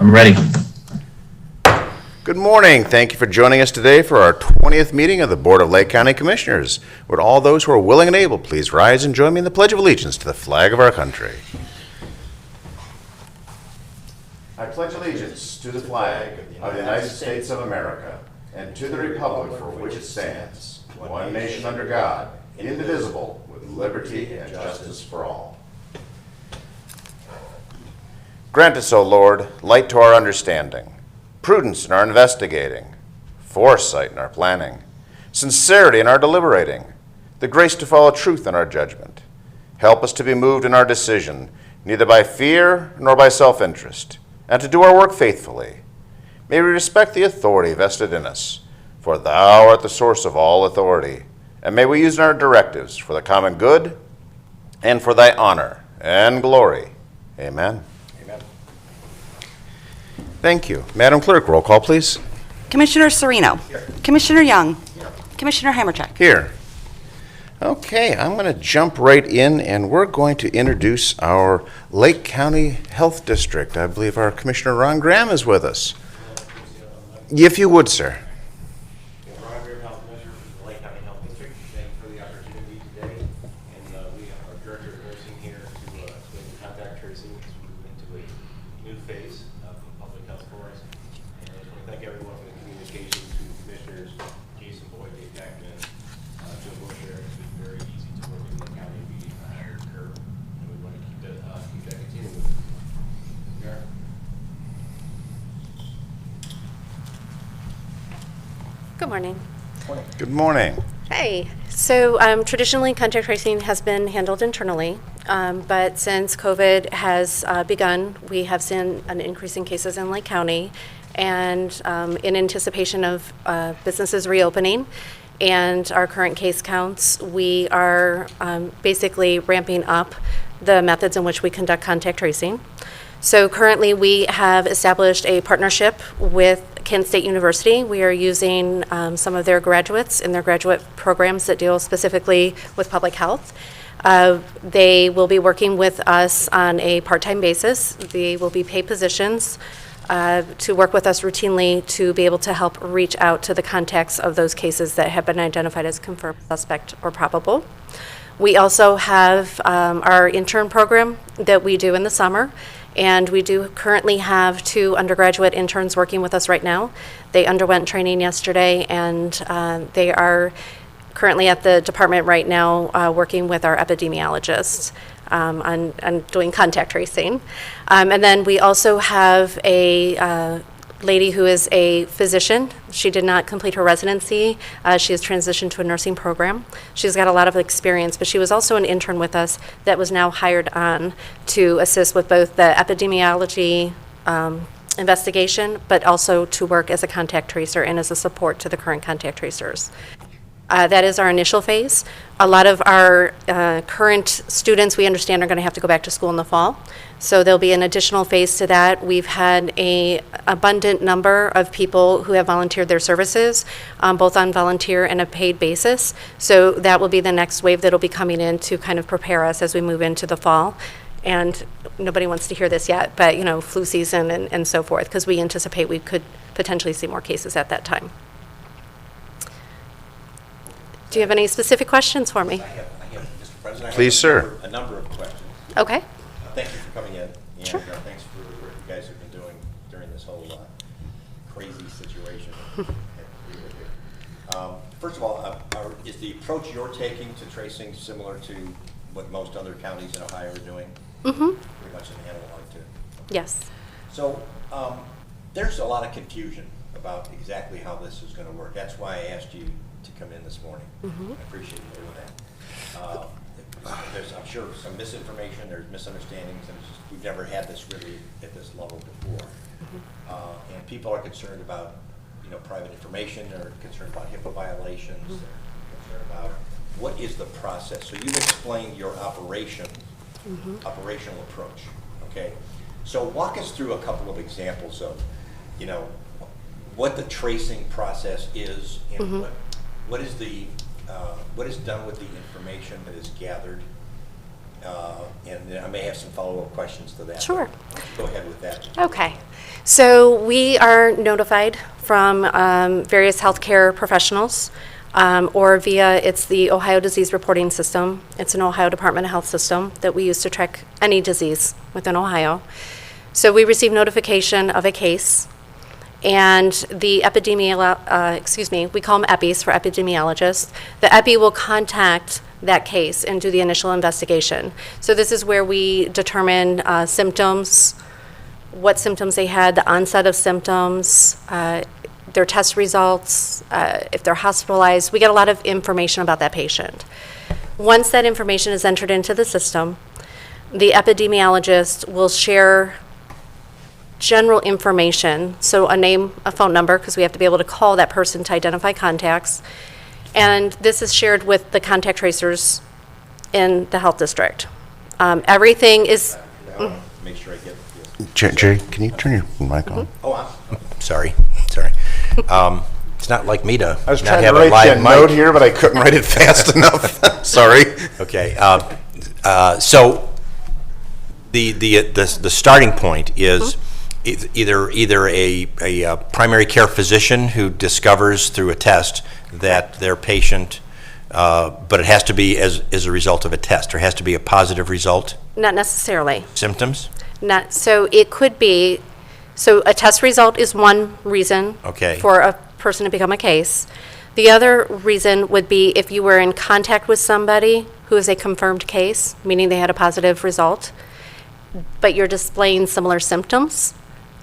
I'm ready. Good morning. Thank you for joining us today for our 20th meeting of the Board of Lake County Commissioners. Would all those who are willing and able please rise and join me in the Pledge of Allegiance to the flag of our country. I pledge allegiance to the flag of the United States of America and to the republic for which it stands, one nation under God, indivisible, with liberty and justice for all. Grant us, O Lord, light to our understanding, prudence in our investigating, foresight in our planning, sincerity in our deliberating, the grace to follow truth in our judgment. Help us to be moved in our decision, neither by fear nor by self-interest, and to do our work faithfully. May we respect the authority vested in us, for thou art the source of all authority, and may we use our directives for the common good and for thy honor and glory. Amen. Thank you. Madam Clerk, roll call, please. Commissioner Serino. Here. Commissioner Young. Here. Commissioner Hammercheck. Here. Okay, I'm going to jump right in, and we're going to introduce our Lake County Health District. I believe our Commissioner Ron Graham is with us. If you would, sir. Ron Graham, Health Commissioner for the Lake County Health District. Thank you for the opportunity today. And we have our Director of Nursing here to explain contact tracing as we move into a new phase of public health for us. And I just want to thank everyone for the communication to Commissioners Jason Boyd, Dave Beckman, Joe Busher. It's been very easy to work in the county. We hired Kurt, and we want to keep that continuing. Yeah. Good morning. Good morning. Hey. So traditionally, contact tracing has been handled internally, but since COVID has begun, we have seen an increase in cases in Lake County, and in anticipation of businesses reopening and our current case counts, we are basically ramping up the methods in which we conduct contact tracing. So currently we have established a partnership with Kent State University. We are using some of their graduates in their graduate programs that deal specifically with public health. They will be working with us on a part-time basis. They will be paid positions to work with us routinely to be able to help reach out to the contacts of those cases that have been identified as confirmed suspect or probable. We also have our intern program that we do in the summer. And we do currently have 2 undergraduate interns working with us right now. They underwent training yesterday, and they are currently at the department right now working with our epidemiologists on doing contact tracing. And then we also have a lady who is a physician. She did not complete her residency. She has transitioned to a nursing program. She's got a lot of experience, but she was also an intern with us that was now hired on to assist with both the epidemiology investigation, but also to work as a contact tracer and as a support to the current contact tracers. That is our initial phase. A lot of our current students, we understand, are going to have to go back to school in the fall. So there'll be an additional phase to that. We've had an abundant number of people who have volunteered their services, both on volunteer and a paid basis. So that will be the next wave that'll be coming in to kind of prepare us as we move into the fall. And nobody wants to hear this yet, but flu season and so forth, because we anticipate we could potentially see more cases at that time. Do you have any specific questions for me? I have, Mr. President. Please, sir. A number of questions. Okay. Thank you for coming in, and Sure. Thanks for the work you guys have been doing during this whole crazy situation. First of all, is the approach you're taking to tracing similar to what most other counties in Ohio are doing? Mm-hmm. Pretty much an analog to. Yes. So there's a lot of confusion about exactly how this is going to work. That's why I asked you to come in this morning. Mm-hmm. I appreciate you doing that. There's, I'm sure, some misinformation, there's misunderstandings, and it's just, we've never had this really at this level before. Mm-hmm. And people are concerned about, private information, they're concerned about HIPAA violations, mm-hmm. they're concerned about what is the process. So you've explained your operational approach, okay? So walk us through a couple of examples of, what the tracing process is, and mm-hmm. what is done with the information that is gathered, and I may have some follow-up questions to that. Sure. Go ahead with that. Okay. So we are notified from various healthcare professionals, or it's the Ohio Disease Reporting System. It's an Ohio Department of Health system that we use to track any disease within Ohio. So we receive notification of a case, and the we call them EPIs for epidemiologists. The EPI will contact that case and do the initial investigation. So this is where we determine symptoms, what symptoms they had, the onset of symptoms, their test results, if they're hospitalized. We get a lot of information about that patient. Once that information is entered into the system, the epidemiologist will share general information, so a name, a phone number, because we have to be able to call that person to identify contacts. And this is shared with the contact tracers in the health district. Everything is, I want to make sure I get this. Jerry, can you turn your mic on? Oh, Sorry. It's not like me to I was not trying to have a write live you a mic. note here, but I couldn't write it fast enough. Sorry. Okay. So the starting point is either a primary care physician who discovers through a test that their patient, but it has to be as a result of a test. There has to be a positive result. not necessarily. Symptoms. So it could be, so a test result is one reason Okay. for a person to become a case. The other reason would be if you were in contact with somebody who is a confirmed case, meaning they had a positive result, but you're displaying similar symptoms,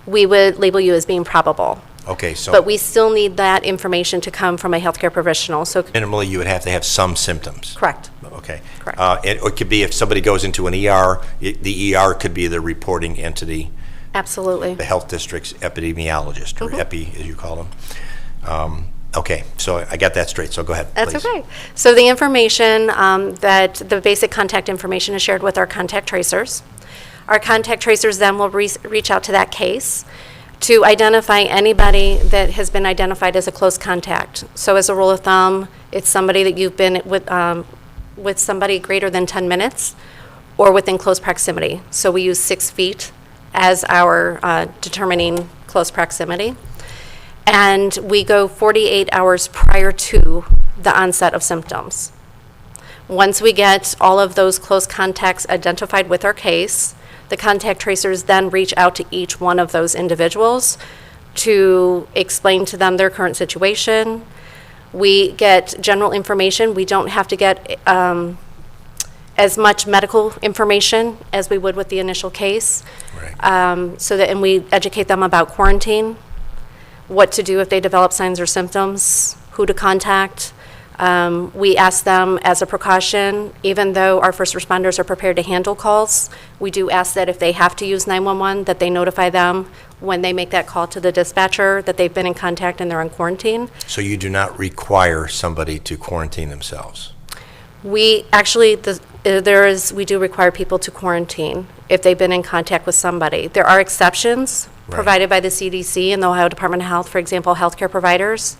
we would label you as being probable. Okay. So But we still need that information to come from a healthcare professional, so, minimally, you would have to have some symptoms. correct. Okay. Correct. It could be if somebody goes into an ER, the ER could be the reporting entity, Absolutely. the health district's epidemiologist, or EPI, as you call them. Okay, so I got that straight, so go ahead, That's please. okay. So the information, that the basic contact information is shared with our contact tracers. Our contact tracers then will reach out to that case to identify anybody that has been identified as a close contact. So as a rule of thumb, it's somebody that you've been with somebody greater than 10 minutes or within close proximity. So we use 6 feet as our determining close proximity. And we go 48 hours prior to the onset of symptoms. Once we get all of those close contacts identified with our case, the contact tracers then reach out to each one of those individuals to explain to them their current situation. We get general information. We don't have to get as much medical information as we would with the initial case. Right. And we educate them about quarantine, what to do if they develop signs or symptoms, who to contact. We ask them as a precaution, even though our first responders are prepared to handle calls, we do ask that if they have to use 911, that they notify them when they make that call to the dispatcher that they've been in contact and they're on quarantine. So you do not require somebody to quarantine themselves? We actually, we do require people to quarantine if they've been in contact with somebody. There are exceptions Right. provided by the CDC and the Ohio Department of Health, for example, healthcare providers.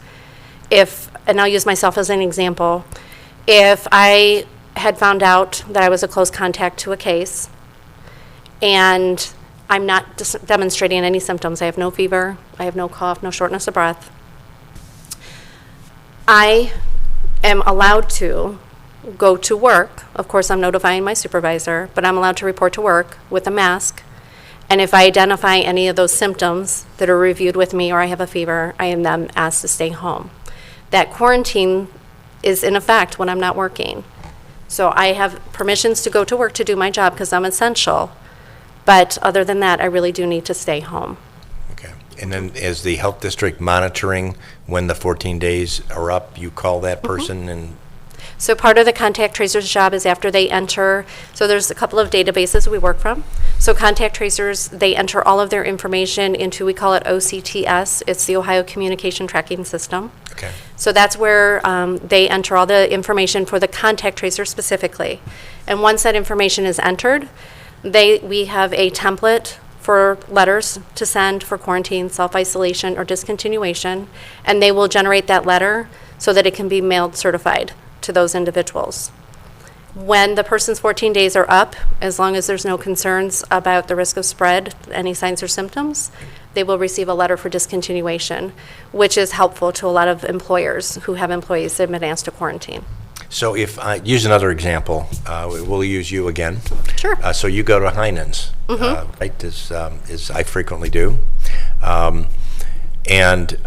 And I'll use myself as an example, if I had found out that I was a close contact to a case and I'm not demonstrating any symptoms, I have no fever, I have no cough, no shortness of breath, I am allowed to go to work. Of course, I'm notifying my supervisor, but I'm allowed to report to work with a mask. And if I identify any of those symptoms that are reviewed with me or I have a fever, I am then asked to stay home. That quarantine is in effect when I'm not working. So I have permissions to go to work to do my job because I'm essential. But other than that, I really do need to stay home. Okay. And then is the health district monitoring when the 14 days are up, you call that person and? So part of the contact tracer's job is after they enter, so there's a couple of databases we work from. So contact tracers, they enter all of their information into, we call it OCTS, it's the Ohio Communication Tracking System. Okay. So that's where they enter all the information for the contact tracer specifically. And once that information is entered, we have a template for letters to send for quarantine, self-isolation, or discontinuation, and they will generate that letter so that it can be mailed certified to those individuals. When the person's 14 days are up, as long as there's no concerns about the risk of spread, any signs or symptoms, they will receive a letter for discontinuation, which is helpful to a lot of employers who have employees that have been asked to quarantine. So if I use another example, we'll use you again. Sure. So you go to Heinen's, right, as I frequently do. And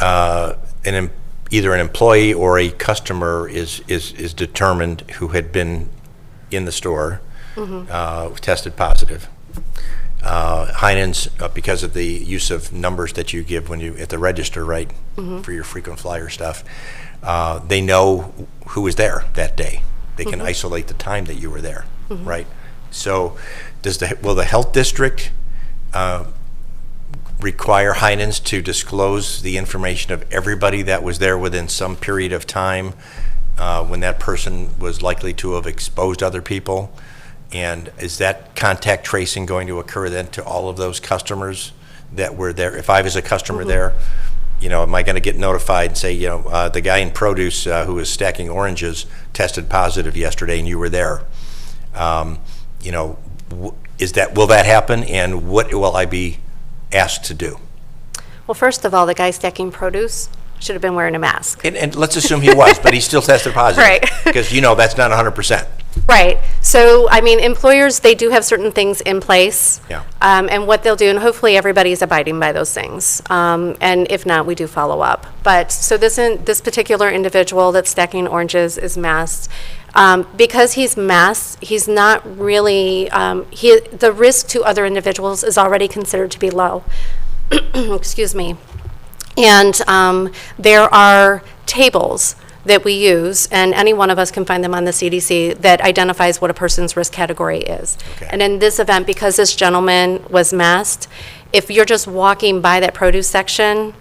either an employee or a customer is determined who had been in the store, tested positive. Heinen's, because of the use of numbers that you give when you at the register, right, for your frequent flyer stuff, they know who was there that day. They can isolate the time that you were there, right? So, will the health district require Heinen's to disclose the information of everybody that was there within some period of time when that person was likely to have exposed other people? And is that contact tracing going to occur then to all of those customers that were there? If I was a customer there, am I going to get notified and say, the guy in produce who was stacking oranges tested positive yesterday and you were there? Will that happen, and what will I be asked to do? Well, first of all, the guy stacking produce should have been wearing a mask. And let's assume he was, but he still tested positive. Right. Because that's not 100%. Right. So, employers, they do have certain things in place. Yeah. And what they'll do, and hopefully everybody's abiding by those things. And if not, we do follow up. But, so this particular individual that's stacking oranges is masked. Because he's masked, he's not really, the risk to other individuals is already considered to be low. Excuse me. And there are tables that we use, and any one of us can find them on the CDC, that identifies what a person's risk category is. Okay. And in this event, because this gentleman was masked, if you're just walking by that produce section,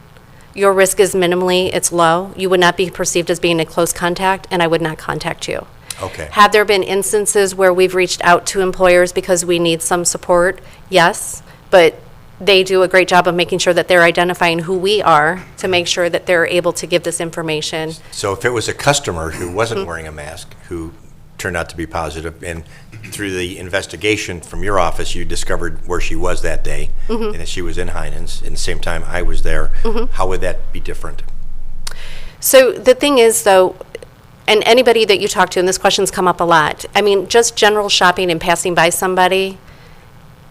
your risk is minimally, it's low. You would not be perceived as being a close contact, and I would not contact you. Okay. Have there been instances where we've reached out to employers because we need some support? Yes, but they do a great job of making sure that they're identifying who we are to make sure that they're able to give this information. So if it was a customer who wasn't wearing a mask, who turned out to be positive, and through the investigation from your office, you discovered where she was that day, and that she was in Heinen's, and the same time I was there, how would that be different? So the thing is, though, and anybody that you talk to, and this question's come up a lot, just general shopping and passing by somebody,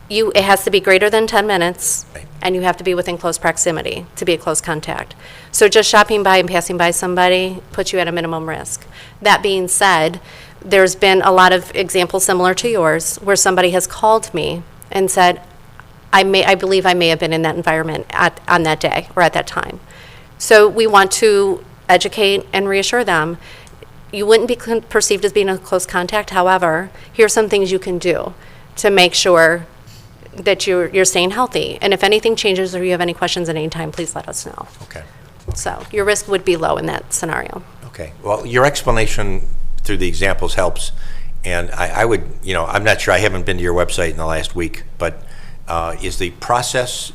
it has to be greater than 10 minutes, Right. and you have to be within close proximity to be a close contact. So just shopping by and passing by somebody puts you at a minimum risk. That being said, there's been a lot of examples similar to yours where somebody has called me and said, I believe I may have been in that environment on that day or at that time. So we want to educate and reassure them. You wouldn't be perceived as being a close contact. However, here are some things you can do to make sure that you're staying healthy. And if anything changes or you have any questions at any time, please let us know. Okay. So your risk would be low in that scenario. Okay. Well, your explanation through the examples helps. And I would, I'm not sure, I haven't been to your website in the last week, but is the process,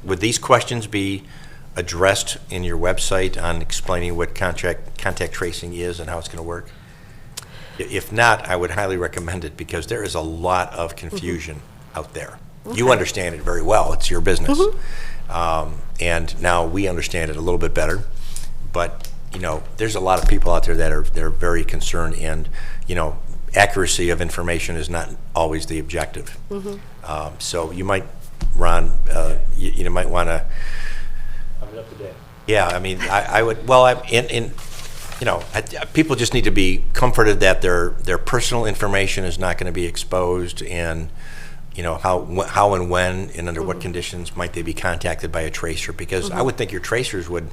would these questions be addressed in your website on explaining what contact tracing is and how it's going to work? If not, I would highly recommend it, because there is a lot of confusion out there. Okay. You understand it very well. It's your business. And now we understand it a little bit better. But, there's a lot of people out there they're very concerned, and, accuracy of information is not always the objective. So you might, Ron, you might want to. I'm up to date. Yeah, I would, well, people just need to be comforted that their personal information is not going to be exposed, and how and when and under what conditions might they be contacted by a tracer, because I would think your tracers would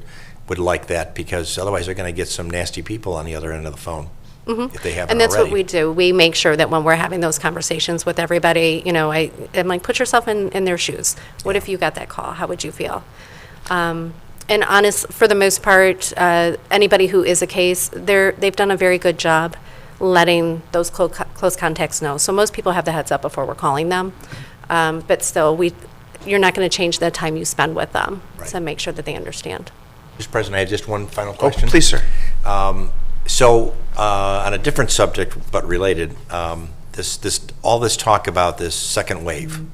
like that, because otherwise they're going to get some nasty people on the other end of the phone if they haven't And that's already. what we do. We make sure that when we're having those conversations with everybody, I'm like, put yourself in their shoes. What if you got that call? How would you feel? And for the most part, anybody who is a case, they've done a very good job letting those close contacts know. So most people have the heads up before we're calling them. But still, you're not going to change the time you spend with them to make sure that they understand. Mr. President, I have just one final question. Please, sir. So, on a different subject but related, all this talk about this second wave,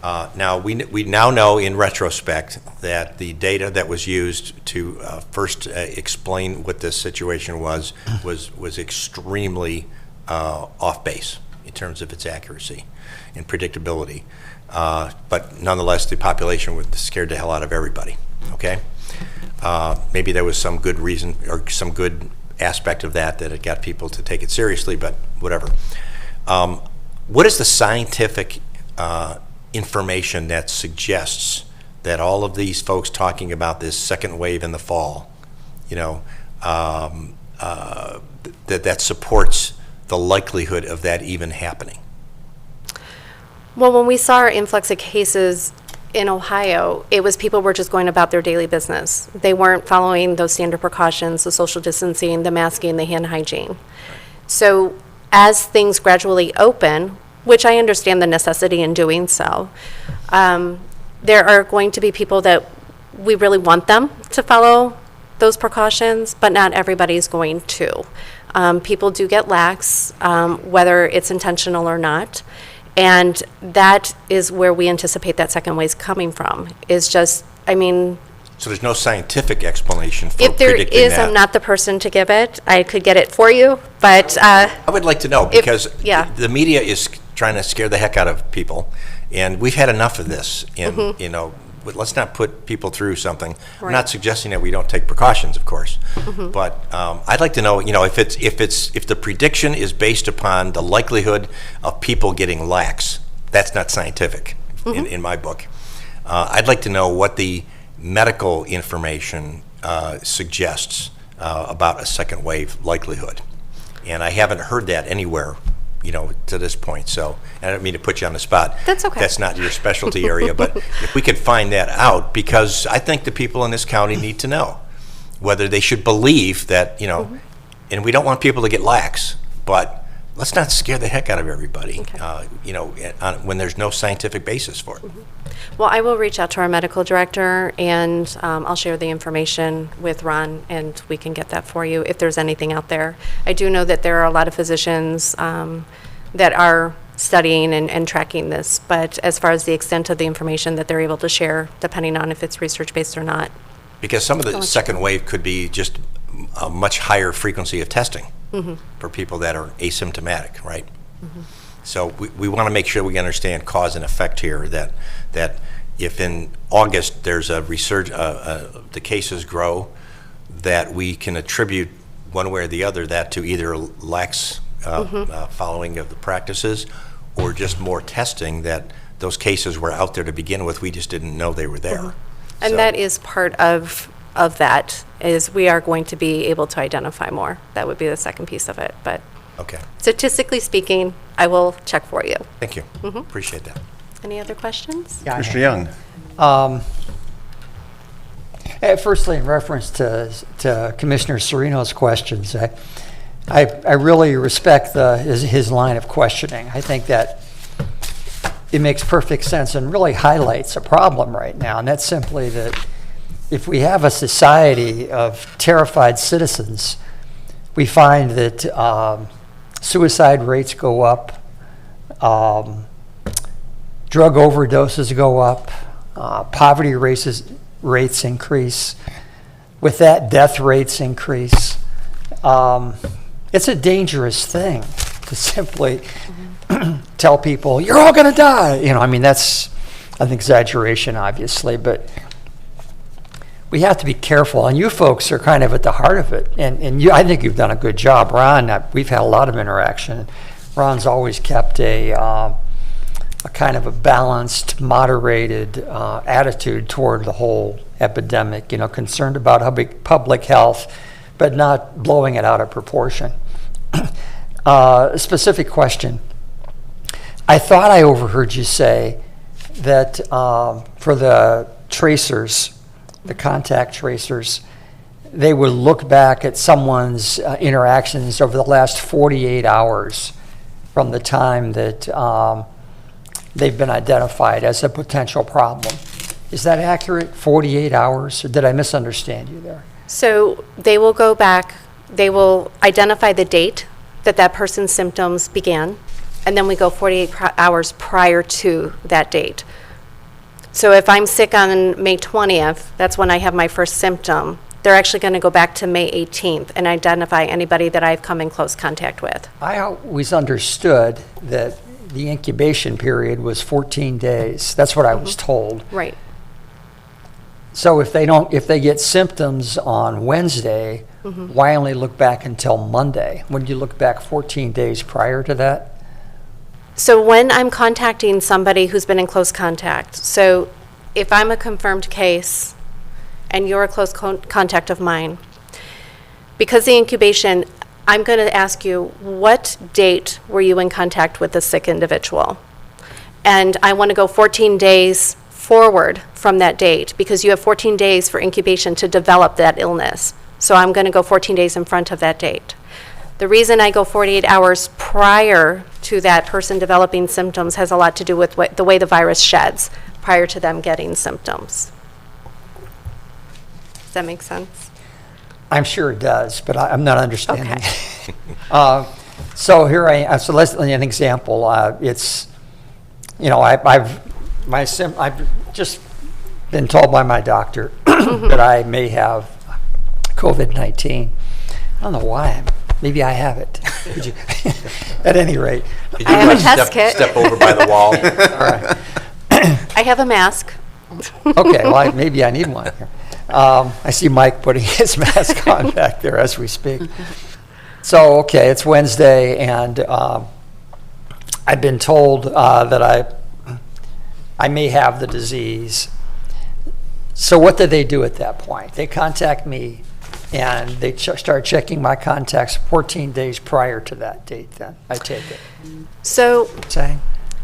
Now, we now know in retrospect that the data that was used to first explain what this situation was extremely off base in terms of its accuracy and predictability. But nonetheless, the population scared the hell out of everybody, okay? Maybe there was some good reason or some good aspect of that it got people to take it seriously, but whatever. What is the scientific information that suggests that all of these folks talking about this second wave in the fall, that supports the likelihood of that even happening? Well, when we saw our influx of cases in Ohio, it was people were just going about their daily business. They weren't following those standard precautions, the social distancing, the masking, the hand hygiene. So as things gradually open, which I understand the necessity in doing so, there are going to be people that we really want them to follow those precautions, but not everybody's going to. People do get lax, whether it's intentional or not. And that is where we anticipate that second wave coming from, is just, So there's no scientific explanation for if there predicting is, that? I'm not the person to give it. I could get it for you, but I would like to know, because yeah. the media is trying to scare the heck out of people, and we've had enough of this. And but let's not put people through something. I'm Right. not suggesting that we don't take precautions, of course, but I'd like to know, if the prediction is based upon the likelihood of people getting lax. That's not scientific in my book. I'd like to know what the medical information suggests about a second wave likelihood, and I haven't heard that anywhere to this point. So I don't mean to put you on the spot. That's okay. That's not your specialty area, but if we could find that out, because I think the people in this county need to know whether they should believe that, and we don't want people to get lax, but let's not scare the heck out of everybody, Okay. when there's no scientific basis for it. well, I will reach out to our medical director, and I'll share the information with Ron, and we can get that for you if there's anything out there. I do know that there are a lot of physicians that are studying and tracking this, but as far as the extent of the information that they're able to share, depending on if it's research-based or not. Because some of the I'll let you second wave could be just a much higher frequency of testing for people that are asymptomatic, right? So we want to make sure we understand cause and effect here, that if in August there's a the cases grow, that we can attribute one way or the other that to either lax following of the practices or just more testing, that those cases were out there to begin with, we just didn't know they were there. And So- that is part of that, is we are going to be able to identify more. That would be the second piece of it, but Okay, statistically speaking, I will check for you. thank you. Appreciate that. Any other questions? Yeah, I Mr. Young. Firstly, in reference to Commissioner Serino's questions, I really respect his line of questioning. I think that it makes perfect sense and really highlights a problem right now, and that's simply that if we have a society of terrified citizens, we find that suicide rates go up, drug overdoses go up, poverty rates increase. With that, death rates increase. It's a dangerous thing to simply tell people, you're all going to die. That's an exaggeration, obviously, but we have to be careful. And you folks are kind of at the heart of it. And I think you've done a good job. Ron, we've had a lot of interaction. Ron's always kept a kind of a balanced, moderated attitude toward the whole epidemic, concerned about public health, but not blowing it out of proportion. A specific question. I thought I overheard you say that for the tracers, the contact tracers, they would look back at someone's interactions over the last 48 hours from the time that they've been identified as a potential problem. Is that accurate, 48 hours, or did I misunderstand you there? So they will go back, they will identify the date that person's symptoms began, and then we go 48 hours prior to that date. So if I'm sick on May 20th, that's when I have my first symptom, they're actually going to go back to May 18th and identify anybody that I've come in close contact with. I always understood that the incubation period was 14 days. That's what I was told. Right. So if they get symptoms on Wednesday, why only look back until Monday? Wouldn't you look back 14 days prior to that? So when I'm contacting somebody who's been in close contact, so if I'm a confirmed case and you're a close contact of mine, because the incubation, I'm going to ask you, what date were you in contact with the sick individual? And I want to go 14 days forward from that date, because you have 14 days for incubation to develop that illness. So I'm going to go 14 days in front of that date. The reason I go 48 hours prior to that person developing symptoms has a lot to do with the way the virus sheds prior to them getting symptoms. Does that make sense? I'm sure it does, but I'm not understanding. Okay. So here I am. So let's an example. It's, you know, I've just been told by my doctor that I may have COVID-19. I don't know why. Maybe I have it. Could you, at any rate. Did I have a you test kit. step over by the wall? All right. I have a mask. Okay, well, maybe I need one here. I see Mike putting his mask on back there as we speak. So, okay, it's Wednesday, and I've been told that I may have the disease. So what do they do at that point? They contact me, and they start checking my contacts 14 days prior to that date then, I take it. So, Saying?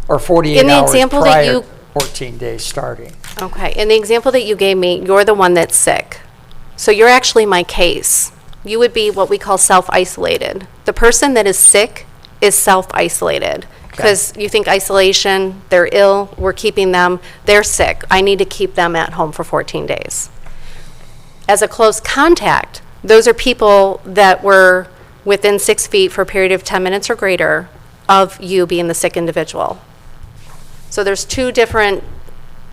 Or 48 In the hours example that prior, you- 14 days starting. okay, in the example that you gave me, you're the one that's sick. So you're actually my case. You would be what we call self-isolated. The person that is sick is self-isolated. Because you think isolation, they're ill, we're keeping them, they're sick. I need to keep them at home for 14 days. As a close contact, those are people that were within 6 feet for a period of 10 minutes or greater of you being the sick individual. So there's two different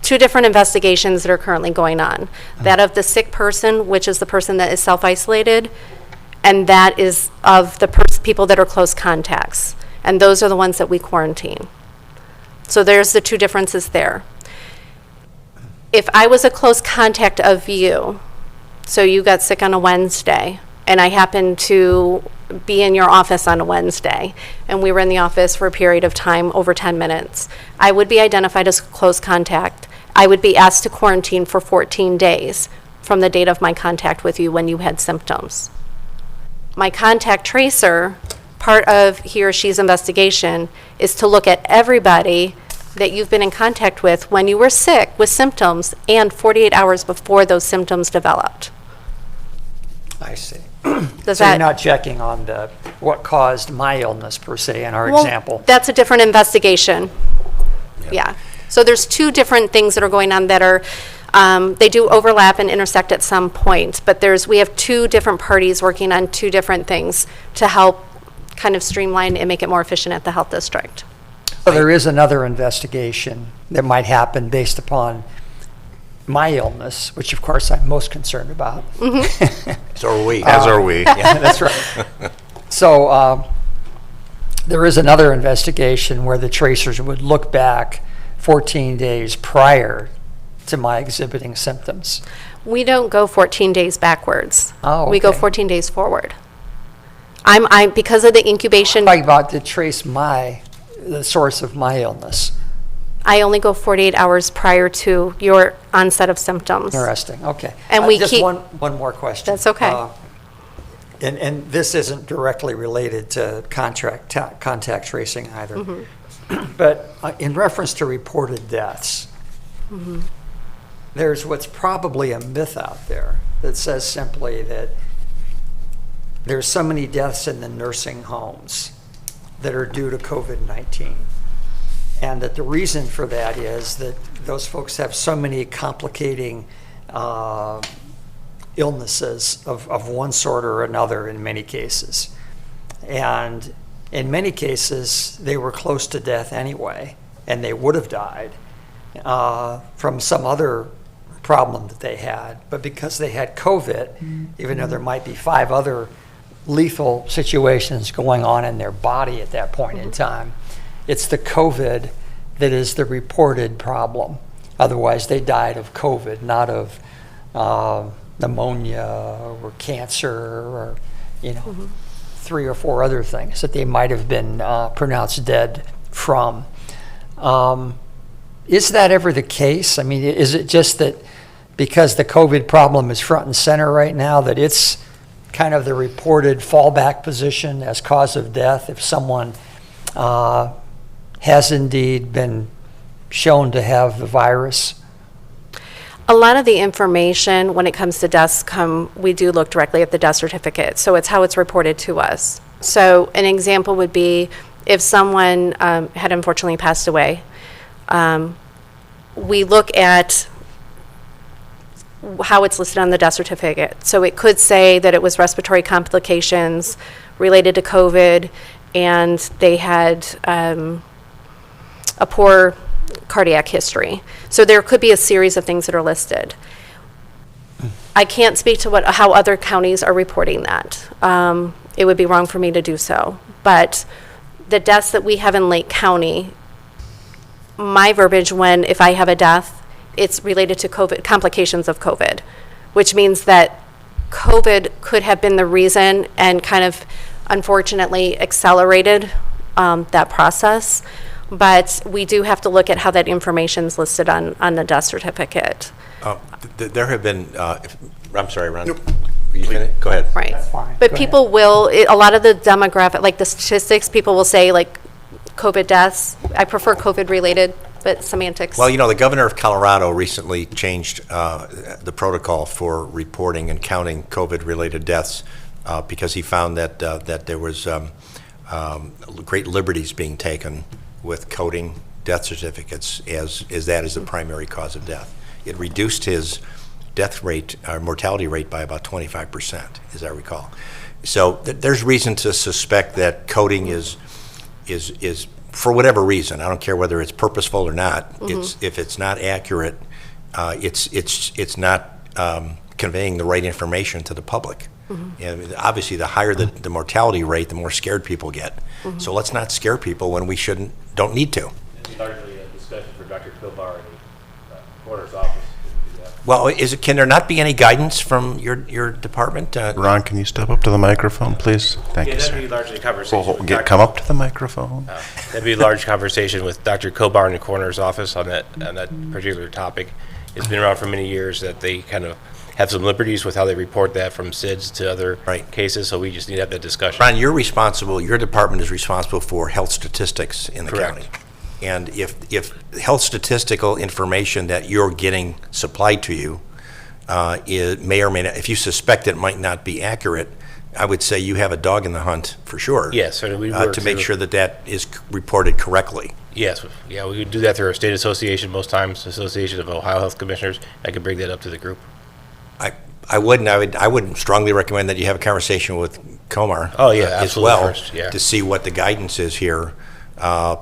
investigations that are currently going on. That of the sick person, which is the person that is self-isolated, and that is of the people that are close contacts. And those are the ones that we quarantine. So there's the two differences there. If I was a close contact of you, so you got sick on a Wednesday, and I happened to be in your office on a Wednesday, and we were in the office for a period of time over 10 minutes, I would be identified as close contact. I would be asked to quarantine for 14 days from the date of my contact with you when you had symptoms. My contact tracer, part of he or she's investigation, is to look at everybody that you've been in contact with when you were sick with symptoms and 48 hours before those symptoms developed. I see. Does So you're that? not checking on what caused my illness per se in our Well, example. that's a different investigation. Yeah. So there's two different things that are going on that are, they do overlap and intersect at some point, but we have two different parties working on two different things to help kind of streamline and make it more efficient at the health district. So there is another investigation that might happen based upon my illness, which of course I'm most concerned about. So are we. As are we. Yeah, that's right. So there is another investigation where the tracers would look back 14 days prior to my exhibiting symptoms. We don't go 14 days backwards. Oh, We go okay. 14 days forward. Because of the incubation, Talking about to trace the source of my illness. I only go 48 hours prior to your onset of symptoms. Interesting, okay. And we just keep- one more question. That's okay. And this isn't directly related to contact tracing either. Mm-hmm. But in reference to reported deaths, Mm-hmm. there's what's probably a myth out there that says simply that there's so many deaths in the nursing homes that are due to COVID-19. And that the reason for that is that those folks have so many complicating illnesses of one sort or another in many cases. And in many cases, they were close to death anyway, and they would have died. from some other problem that they had, but because they had COVID, even though there might be 5 other lethal situations going on in their body at that point in time, it's the COVID that is the reported problem. Otherwise, they died of COVID, not of pneumonia or cancer or, 3 or 4 other things that they might have been pronounced dead from. Is that ever the case? I mean, is it just that because the COVID problem is front and center right now, that it's kind of the reported fallback position as cause of death if someone has indeed been shown to have the virus? A lot of the information when it comes to deaths we do look directly at the death certificate. So it's how it's reported to us. So an example would be if someone had unfortunately passed away, we look at how it's listed on the death certificate. So it could say that it was respiratory complications related to COVID and they had a poor cardiac history. So there could be a series of things that are listed. I can't speak to how other counties are reporting that. It would be wrong for me to do so. But the deaths that we have in Lake County, my verbiage if I have a death, it's related to COVID, complications of COVID, which means that COVID could have been the reason and kind of unfortunately accelerated that process. But we do have to look at how that information is listed on the death certificate. There have been, I'm sorry, Ron. Nope. You finished? Go ahead. Right. That's fine. But Go people a lot of the demographic, like the statistics, people will say like COVID deaths. I prefer COVID related, but semantics. Well, the governor of Colorado recently changed the protocol for reporting and counting COVID-related deaths because he found that there was great liberties being taken with coding death certificates as the primary cause of death. It reduced his death rate, mortality rate by about 25%, as I recall. So there's reason to suspect that coding is for whatever reason, I don't care whether it's purposeful or not, if it's not accurate, it's not conveying the right information to the public. And obviously, the higher the mortality rate, the more scared people get. So let's not scare people when we don't need to. It's largely a discussion for Dr. Kilbar in the coroner's office. to do that. Well, can there not be any guidance from your department? Ron, can you step up to the microphone, please? Thank Yeah, you, that'd be sir. largely a conversation. with Dr. Come up to the microphone. That'd be a large conversation with Dr. Kilbar in the coroner's office on that particular topic. It's been around for many years that they kind of have some liberties with how they report that from SIDS to other cases, so we just need to have that discussion. Ron, your department is responsible for health statistics in the Correct. county. And if health statistical information that you're getting supplied to you it may or may not, if you suspect it might not be accurate, I would say you have a dog in the hunt for sure. Yes, so we work to make through- sure that is reported correctly. Yes, yeah, we would do that through our state association most times, Association of Ohio Health Commissioners. I could bring that up to the group. I would strongly recommend that you have a conversation with Comar. Oh, yeah, as absolutely well first, yeah. to see what the guidance is here,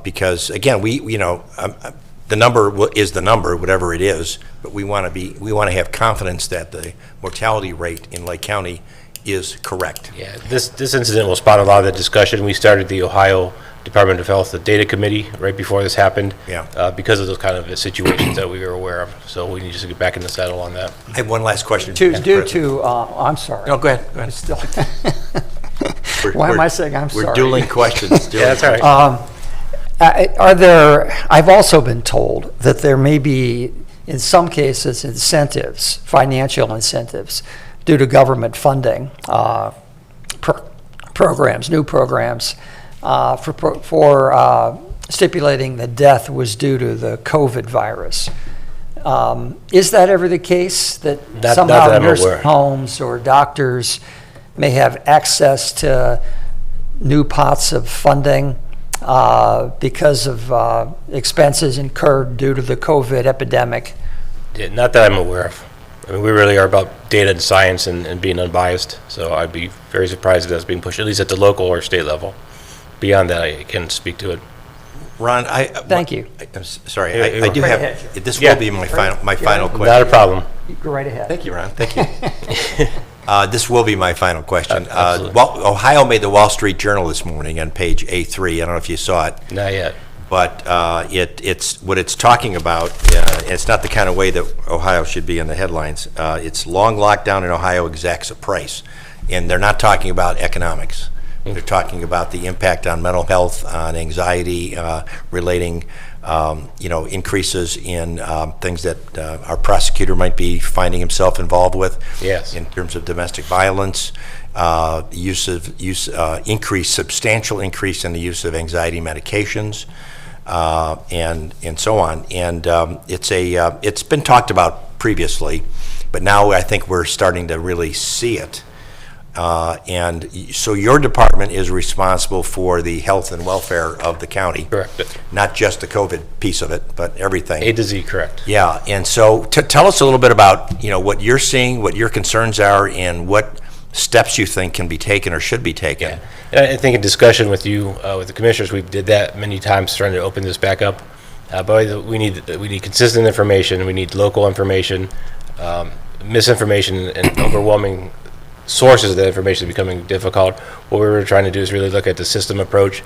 because again, the number is the number, whatever it is, but we want to have confidence that the mortality rate in Lake County is correct. Yeah, this incident will spawn a lot of the discussion. We started the Ohio Department of Health, the data committee, right before this happened. Yeah. Because of those kind of situations that we were aware of. So we need to get back in the saddle on that. I have one last question. Due Madam to, President. I'm sorry. No, go ahead. I still- We're- Why am we're- I saying I'm sorry? We're dueling questions. Yeah, that's all right. I've also been told that there may be, in some cases, incentives, financial incentives, due to government funding, programs, new programs, for stipulating that death was due to the COVID virus. Is that ever the case, that Not that somehow I'm nursing aware. homes or doctors may have access to new pots of funding because of expenses incurred due to the COVID epidemic? Yeah, not that I'm aware of. I mean, we really are about data and science and being unbiased. So I'd be very surprised if that's being pushed, at least at the local or state level. Beyond that, I can't speak to it. Ron, Thank you. I'm sorry, Yeah, I do right have, ahead. this Yeah. will be my final question. Not a problem. Go right ahead. Thank you, Ron, thank you. This will be my final question. Absolutely. Ohio made the Wall Street Journal this morning on page A3. I don't know if you saw it. Not yet. But it's what it's talking about. It's not the kind of way that Ohio should be in the headlines. It's long lockdown in Ohio exacts a price, and they're not talking about economics. They're talking about the impact on mental health, on anxiety, relating, increases in things that our prosecutor might be finding himself involved with. Yes. In terms of domestic violence, substantial increase in the use of anxiety medications. And so on. And it's been talked about previously, but now I think we're starting to really see it. And so your department is responsible for the health and welfare of the county. Correct. Not just the COVID piece of it, but everything. A to Z, correct. Yeah, and so tell us a little bit about, what you're seeing, what your concerns are, and what steps you think can be taken or should be taken. Yeah. And I think in discussion with you, with the commissioners, we did that many times trying to open this back up. But we need consistent information. We need local information. Misinformation and overwhelming sources of that information is becoming difficult. What we were trying to do is really look at the system approach.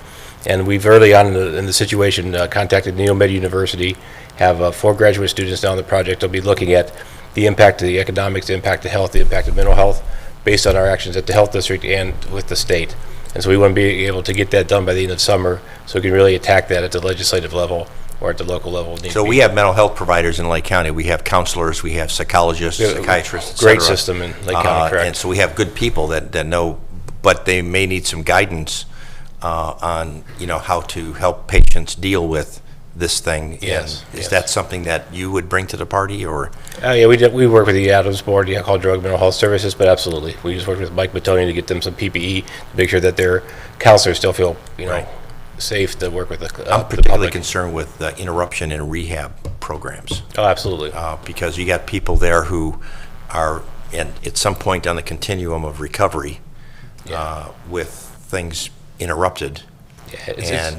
And we've early on in the situation contacted Neomed University, have 4 graduate students now on the project. They'll be looking at the impact of the economics, the impact of health, the impact of mental health, based on our actions at the health district and with the state. And so we want to be able to get that done by the end of summer so we can really attack that at the legislative level or at the local level. So we have mental health providers in Lake County. We have counselors, we have psychologists, We have a psychiatrists, et great cetera. system in Lake County, correct. And so we have good people that know, but they may need some guidance on, how to help patients deal with this thing. Yes, And is yes. that something that you would bring to the party, or? Yeah, we work with the Adams Board, the Alcohol, Drug, Mental Health Services, but absolutely. We just worked with Mike Mattoni to get them some PPE to make sure that their counselors still feel, Right. safe to work with the I'm the particularly public. concerned with interruption in rehab programs. Oh, absolutely. Because you got people there who are at some point on the continuum of recovery with things interrupted Yeah, and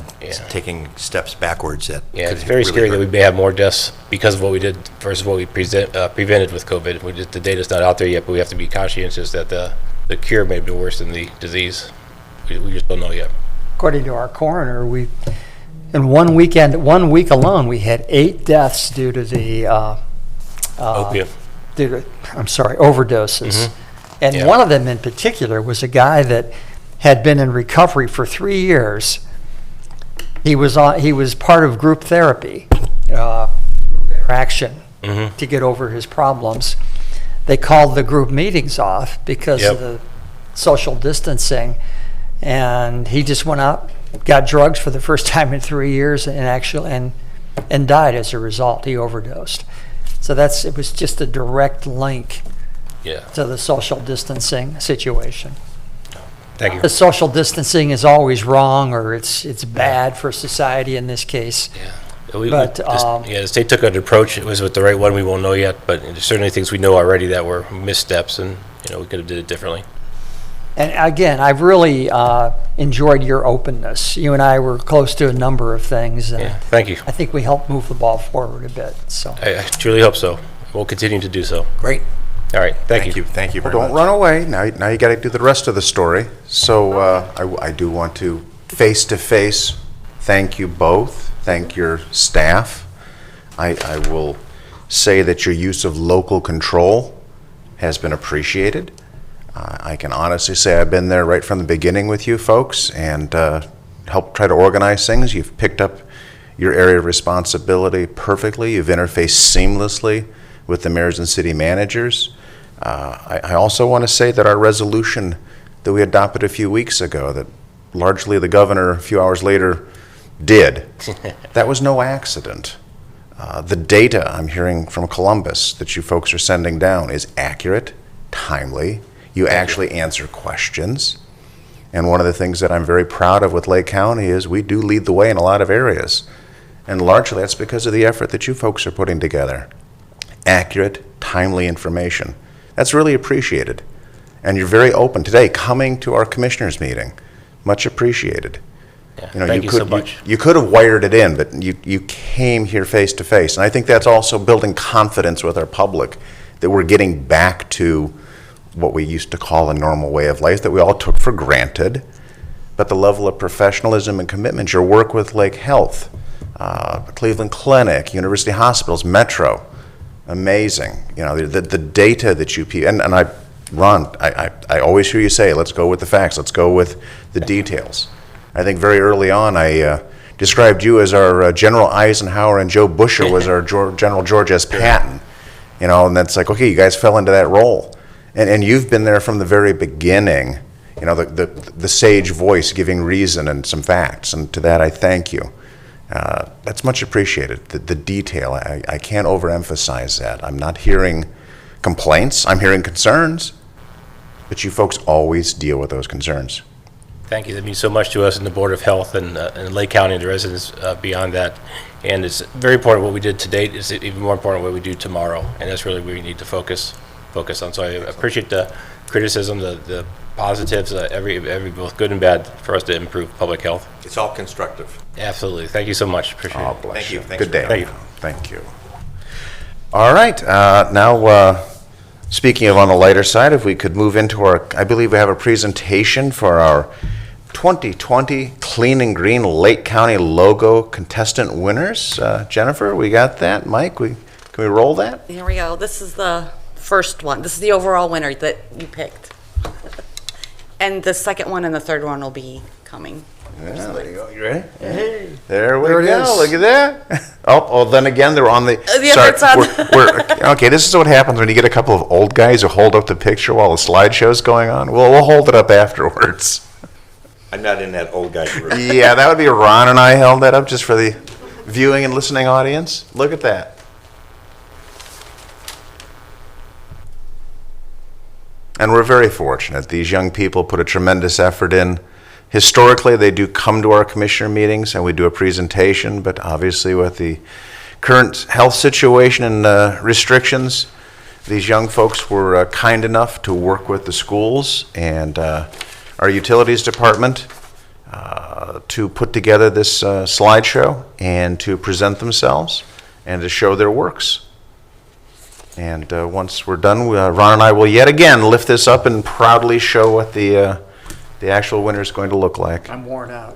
taking steps backwards that Yeah, could it's very really scary that hurt. we may have more deaths because of what we did versus what we prevented with COVID. The data's not out there yet, but we have to be conscientious that the cure may be worse than the disease. We just don't know yet. According to our coroner, in 1 week alone, we had 8 deaths due to the Opiate. overdoses. And Yeah. one of them in particular was a guy that had been in recovery for 3 years. He was part of group therapy, interaction to get over his problems. They called the group meetings off because Yep. of the social distancing, and he just went out, got drugs for the first time in 3 years, and died as a result. He overdosed. So it was just a direct link Yeah. to the social distancing situation. Thank you. The social distancing is always wrong, or it's bad for society in this case. But, the state took an approach. It was with the right one. We won't know yet, but there's certainly things we know already that were missteps, and we could have did it differently. And again, I've really enjoyed your openness. You and I were close to a number of things, and Yeah. Thank you. I think we helped move the ball forward a bit. So I truly hope so. We'll continue to do so. Great. All right. Thank you. Thank you very Don't much. run away. Now you got to do the rest of the story. So I do want to face-to-face thank you both. Thank your staff. I will say that your use of local control has been appreciated. I can honestly say I've been there right from the beginning with you folks and helped try to organize things. You've picked up your area of responsibility perfectly. You've interfaced seamlessly with the mayors and city managers. I also want to say that our resolution that we adopted a few weeks ago, that largely the governor a few hours later did, that was no accident. The data I'm hearing from Columbus that you folks are sending down is accurate, timely. You actually answer questions. And one of the things that I'm very proud of with Lake County is we do lead the way in a lot of areas. And largely that's because of the effort that you folks are putting together. Accurate, timely information. That's really appreciated. And you're very open today, coming to our commissioners meeting. Much appreciated. You know, Thank you could, so much. You could have wired it in, but you came here face to face. And I think that's also building confidence with our public, that we're getting back to what we used to call a normal way of life that we all took for granted. But the level of professionalism and commitment, your work with Lake Health, Cleveland Clinic, University Hospitals, Metro, amazing. You know, the data that you, Ron, I always hear you say, let's go with the facts, let's go with the details. I think very early on, I described you as our General Eisenhower and Joe Busher was our General George S. Patton. You know, and that's like, okay, you guys fell into that role. And you've been there from the very beginning, you know, the sage voice giving reason and some facts. And to that, I thank you. That's much appreciated. The detail, I can't overemphasize that. I'm not hearing complaints, I'm hearing concerns, but you folks always deal with those concerns. Thank you. That means so much to us in the Board of Health and Lake County and the residents beyond that. And it's very important what we did to date. It's even more important what we do tomorrow. And that's really where we need to focus on. So I appreciate the criticism, the positives, every both good and bad, for us to improve public health. It's all constructive. Absolutely. Thank you so much. Appreciate it. Bless Thank you. you. Thanks Good day. for Thank you. Thank you. All right, now speaking of on the lighter side, if we could move into our, I believe we have a presentation for our 2020 Clean and Green Lake County logo contestant winners. Jennifer, we got that? Mike, can we roll that? Here we go. This is the first one. This is the overall winner that you picked. And the second one and the third one will be coming. Yeah, there you go. You ready? There we There it go. is. Look at that. Oh, then again, they're on the. Yeah, sorry, it's on. okay, this is what happens when you get a couple of old guys who hold up the picture while the slideshow's going on. We'll hold it up afterwards. I'm not in that old guy group. Yeah, that would be Ron and I held that up just for the viewing and listening audience. Look at that. And we're very fortunate. These young people put a tremendous effort in. Historically, they do come to our commissioner meetings and we do a presentation, but obviously with the current health situation and restrictions, these young folks were kind enough to work with the schools and our utilities department to put together this slideshow and to present themselves and to show their works. And once we're done, Ron and I will yet again lift this up and proudly show what the actual winner is going to look like. I'm worn out.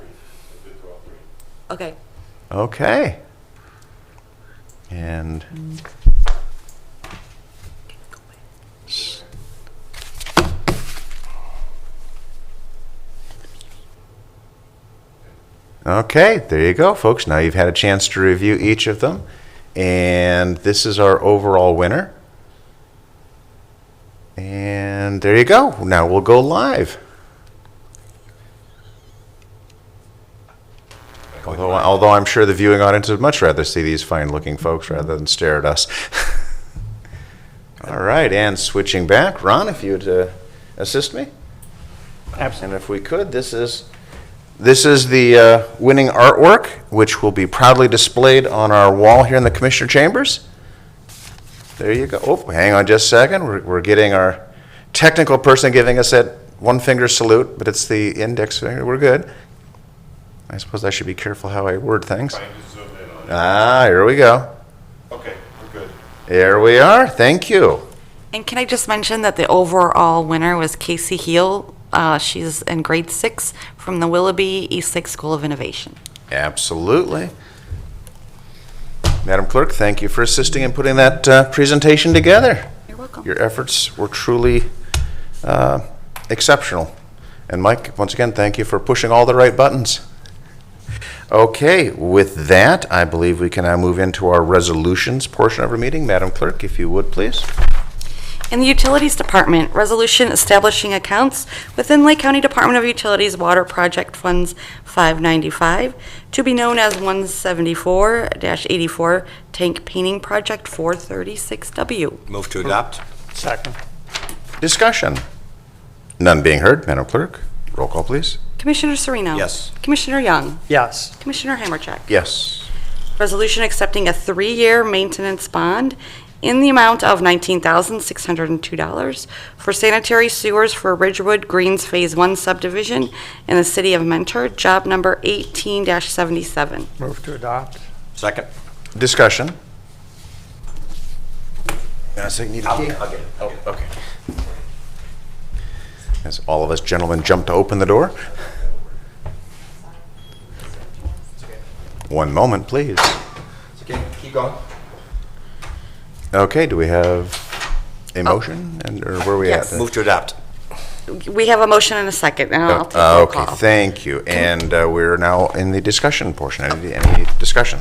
Okay. Okay. And okay, there you go, folks. Now you've had a chance to review each of them. And this is our overall winner. And there you go. Now we'll go live. Although I'm sure the viewing audience would much rather see these fine-looking folks rather than stare at us. All right, and switching back, Ron, if you'd assist me. Absolutely. And if we could, this is the winning artwork, which will be proudly displayed on our wall here in the Commissioner Chambers. There you go. Oh, hang on just a second. We're getting our technical person giving us that one-finger salute, but it's the index finger. We're good. I suppose I should be careful how I word things. Here we go. Okay, we're good. There we are. Thank you. And can I just mention that the overall winner was Casey Heel. She's in grade 6 from the Willoughby Eastlake School of Innovation. Absolutely. Madam Clerk, thank you for assisting in putting that presentation together. You're welcome. Your efforts were truly exceptional. And Mike, once again, thank you for pushing all the right buttons. Okay, with that, I believe we can now move into our resolutions portion of our meeting. Madam Clerk, if you would, please. In the Utilities Department, resolution establishing accounts within Lake County Department of Utilities Water Project Funds 595 to be known as 174-84 Tank Painting Project 436W. Move to adopt? Second. Discussion. None being heard. Madam Clerk, roll call, please. Commissioner Serino? Yes. Commissioner Young? Yes. Commissioner Hammercheck? Yes. Resolution accepting a 3-year maintenance bond in the amount of $19,602 for sanitary sewers for Ridgewood Greens Phase 1 subdivision in the city of Mentor, job number 18-77. Move to adopt. Second? Discussion. Yes, I need a key. I'll get it. Oh, okay. As all of us gentlemen jump to open the door. One moment, please. Okay, keep going. Okay, do we have a motion, and or where are we Yes. at? Move to adopt. We have a motion and a second, and I'll take roll Okay, call. thank you. And we're now in the discussion portion. Any discussion?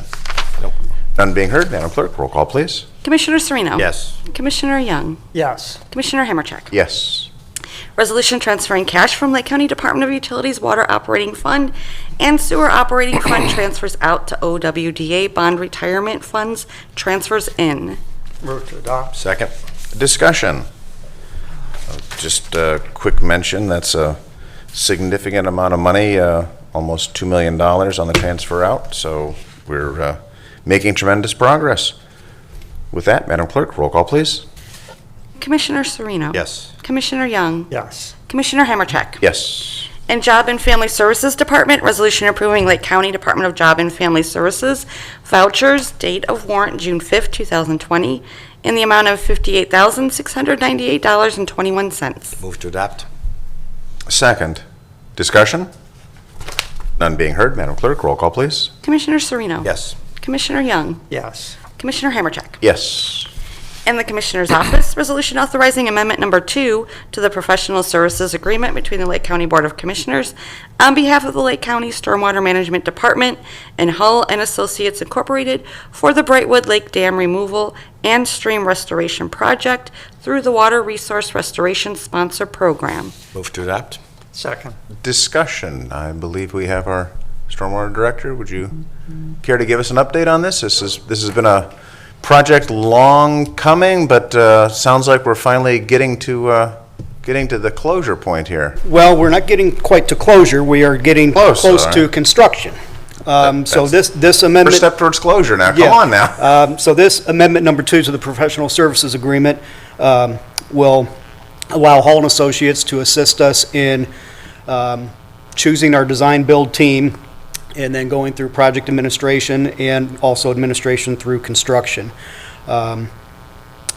Nope. None being heard, Madam Clerk, roll call, please. Commissioner Sereno? Yes. Commissioner Young? Yes. Commissioner Hammercheck? Yes. Resolution transferring cash from Lake County Department of Utilities Water Operating Fund and Sewer Operating Fund transfers out to OWDA Bond Retirement Funds transfers in. Move to adopt. Second? Discussion. Just a quick mention, that's a significant amount of money, almost $2 million on the transfer out, so we're making tremendous progress. With that, Madam Clerk, roll call, please. Commissioner Sereno? Yes. Commissioner Young? Yes. Commissioner Hammercheck? Yes. And Job and Family Services Department, resolution approving Lake County Department of Job and Family Services vouchers, date of warrant June 5th, 2020, in the amount of $58,698.21. Move to adopt. Second. Discussion? None being heard, Madam Clerk, roll call, please. Commissioner Sereno? Yes. Commissioner Young? Yes. Commissioner Hammercheck? Yes. And the Commissioner's Office, resolution authorizing amendment number 2 to the professional services agreement between the Lake County Board of Commissioners on behalf of the Lake County Stormwater Management Department and Hull and Associates Incorporated for the Brightwood Lake Dam Removal and Stream Restoration Project through the Water Resource Restoration Sponsor Program. Move to adopt. Second. Discussion. I believe we have our Stormwater Director. Would you care to give us an update on this? This has been a project long coming, but sounds like we're finally getting to the closure point here. Well, we're not getting quite to closure. We are getting Close, close all to right. construction. So That's this First amendment. step towards closure now. Come Yeah. on now. So this amendment number 2 to the professional services agreement will allow Hall and Associates to assist us in choosing our design-build team and then going through project administration and also administration through construction.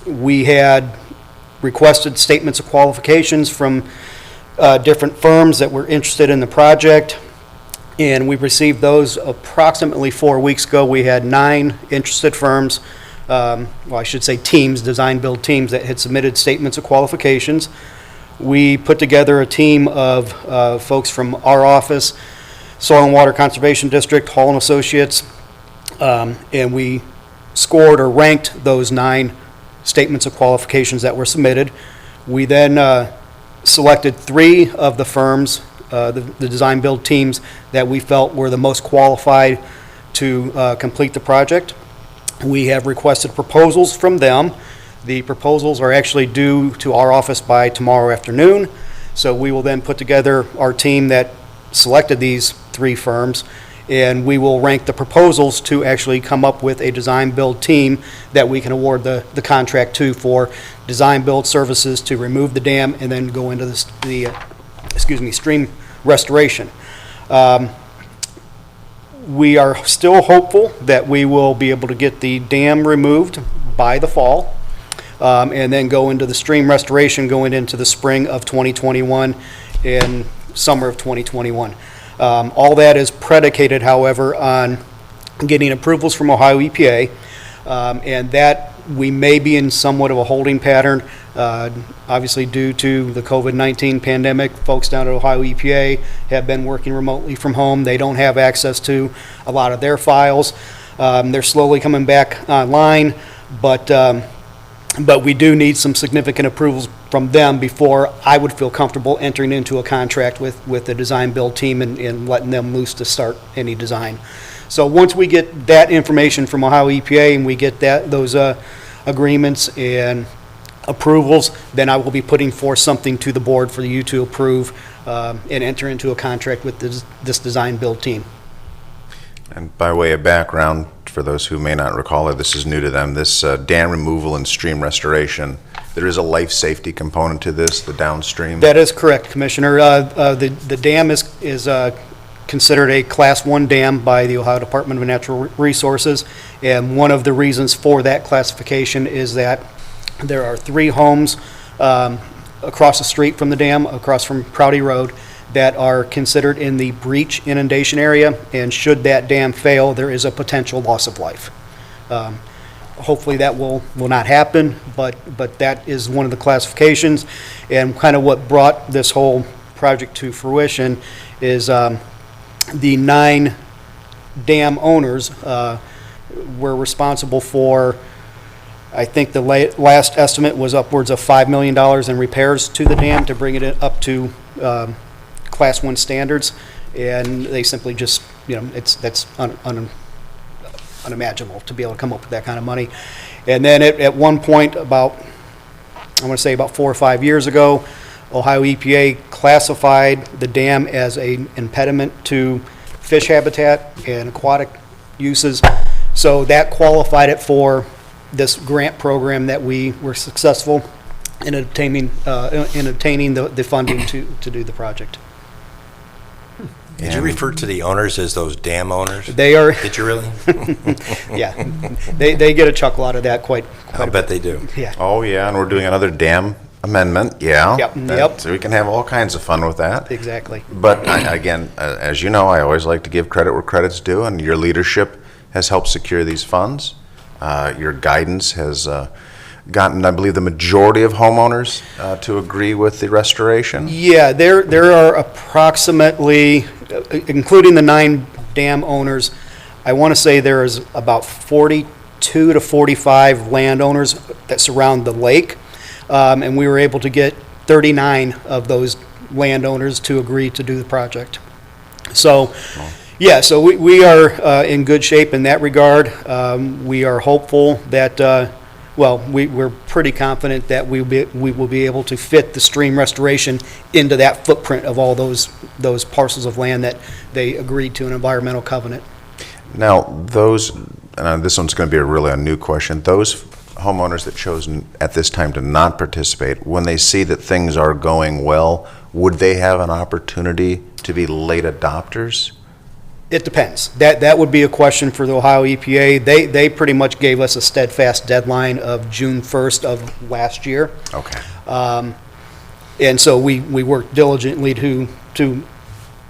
We had requested statements of qualifications from different firms that were interested in the project, and we received those approximately 4 weeks ago. We had 9 interested firms, well, I should say teams, design-build teams that had submitted statements of qualifications. We put together a team of folks from our office, Soil and Water Conservation District, Hall and Associates, and we scored or ranked those 9 statements of qualifications that were submitted. We then selected 3 of the firms, the design-build teams that we felt were the most qualified to complete the project. We have requested proposals from them. The proposals are actually due to our office by tomorrow afternoon, so we will then put together our team that selected these 3 firms, and we will rank the proposals to actually come up with a design-build team that we can award the contract to for design-build services to remove the dam and then go into the stream restoration. We are still hopeful that we will be able to get the dam removed by the fall, and then go into the stream restoration going into the spring of 2021 and summer of 2021. All that is predicated, however, on getting approvals from Ohio EPA, and that we may be in somewhat of a holding pattern, obviously due to the COVID-19 pandemic. Folks down at Ohio EPA have been working remotely from home. They don't have access to a lot of their files. They're slowly coming back online, but we do need some significant approvals from them before I would feel comfortable entering into a contract with the design-build team and letting them loose to start any design. So once we get that information from Ohio EPA and we get those agreements and approvals, then I will be putting forth something to the board for you to approve and enter into a contract with this design-build team. And by way of background, for those who may not recall it, this is new to them, this dam removal and stream restoration, there is a life safety component to this, the downstream? That is correct, Commissioner. The dam is considered a Class 1 dam by the Ohio Department of Natural Resources, and one of the reasons for that classification is that there are 3 homes across the street from the dam, across from Prouty Road, that are considered in the breach inundation area, and should that dam fail, there is a potential loss of life. Hopefully that will not happen, but that is one of the classifications, and kind of what brought this whole project to fruition is the 9 dam owners were responsible for, I think the last estimate was upwards of $5 million in repairs to the dam to bring it up to Class 1 standards, and they simply just, that's unimaginable to be able to come up with that kind of money. And then at one point, I want to say about 4 or 5 years ago, Ohio EPA classified the dam as an impediment to fish habitat and aquatic uses, so that qualified it for this grant program that we were successful in obtaining the funding to do the project. Did you refer to the owners as those dam owners? They are, Did you really? yeah, they get a chuckle out of that quite I a bet bit. they do. Yeah. Oh, yeah, and we're doing another dam amendment, yeah. Yep. So we can have all kinds of fun with that. Exactly. But again, as you know, I always like to give credit where credit's due, and your leadership has helped secure these funds. Your guidance has gotten, I believe, the majority of homeowners to agree with the restoration. Yeah, there are approximately, including the 9 dam owners, I want to say there is about 42 to 45 landowners that surround the lake, and we were able to get 39 of those landowners to agree to do the project. So, yeah, so we are in good shape in that regard. We are hopeful that, we're pretty confident that we will be able to fit the stream restoration into that footprint of all those parcels of land that they agreed to an environmental covenant. Now, those, and this one's going to be a new question, those homeowners that chose at this time to not participate, when they see that things are going well, would they have an opportunity to be late adopters? It depends. That would be a question for the Ohio EPA. They pretty much gave us a steadfast deadline of June 1st of last year. Okay. And so we worked diligently to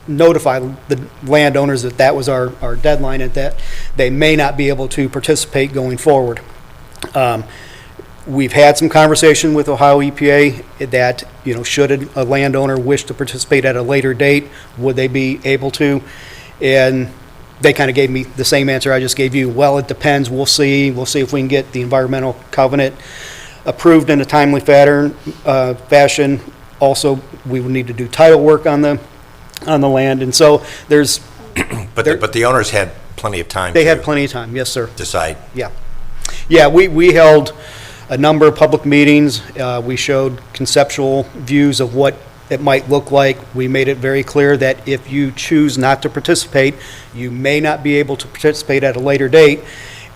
notify the landowners that was our deadline and that they may not be able to participate going forward. We've had some conversation with Ohio EPA that, should a landowner wish to participate at a later date, would they be able to? And they kind of gave me the same answer I just gave you. Well, it depends. We'll see if we can get the environmental covenant approved in a timely fashion. Also, we would need to do title work on the land, and so there's. But the owners had plenty of time. They had plenty of time. Yes, sir. Decide. Yeah. We held a number of public meetings. We showed conceptual views of what it might look like. We made it very clear that if you choose not to participate, you may not be able to participate at a later date.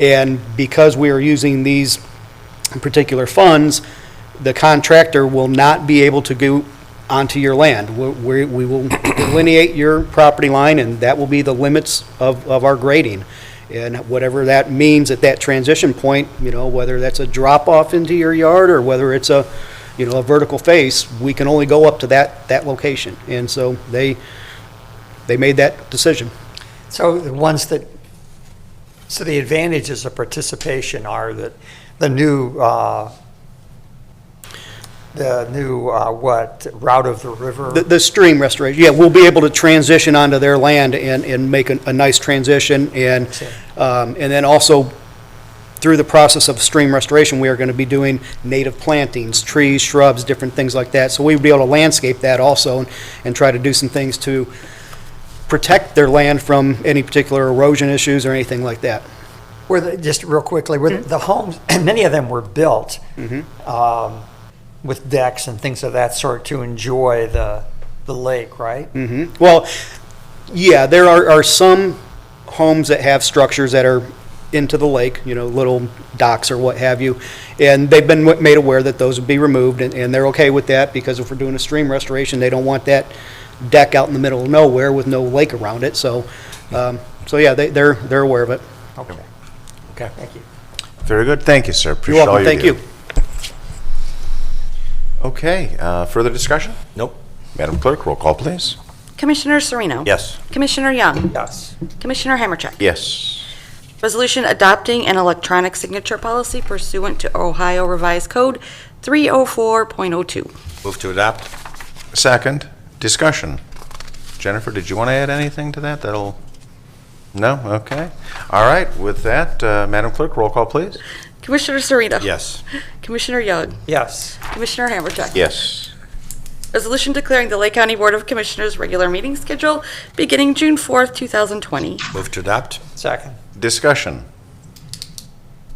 And because we are using these particular funds, the contractor will not be able to go onto your land. We will delineate your property line, and that will be the limits of our grading. And whatever that means at that transition point, whether that's a drop off into your yard or whether it's a vertical face, we can only go up to that location. And so they made that decision. So the advantages of participation are that the new route of the river? The stream restoration, yeah, we'll be able to transition onto their land and make a nice transition. And then also, through the process of stream restoration, we are going to be doing native plantings, trees, shrubs, different things like that. So we will be able to landscape that also and try to do some things to protect their land from any particular erosion issues or anything like that. Just real quickly, the homes, and many of them were built with decks and things of that sort to enjoy the lake, right? Well, yeah, there are some homes that have structures that are into the lake, little docks or what have you. And they've been made aware that those would be removed, and they're okay with that, because if we're doing a stream restoration, they don't want that deck out in the middle of nowhere with no lake around it. So, yeah, they're aware of it. Okay. Okay. Thank you. Very good. Thank you, sir. You're Appreciate all welcome. Thank do. you. Okay, further discussion? Nope. Madam Clerk, roll call, please. Commissioner Sereno? Yes. Commissioner Young? Yes. Commissioner Hammercheck? Yes. Resolution adopting an electronic signature policy pursuant to Ohio Revised Code 304.02. Move to adopt. Second, discussion. Jennifer, did you want to add anything to that? No? Okay. All right, with that, Madam Clerk, roll call, please. Commissioner Sereno? Yes. Commissioner Young? Yes. Commissioner Hammercheck? Yes. Resolution declaring the Lake County Board of Commissioners regular meeting schedule beginning June 4th, 2020. Move to adopt. Second. Discussion.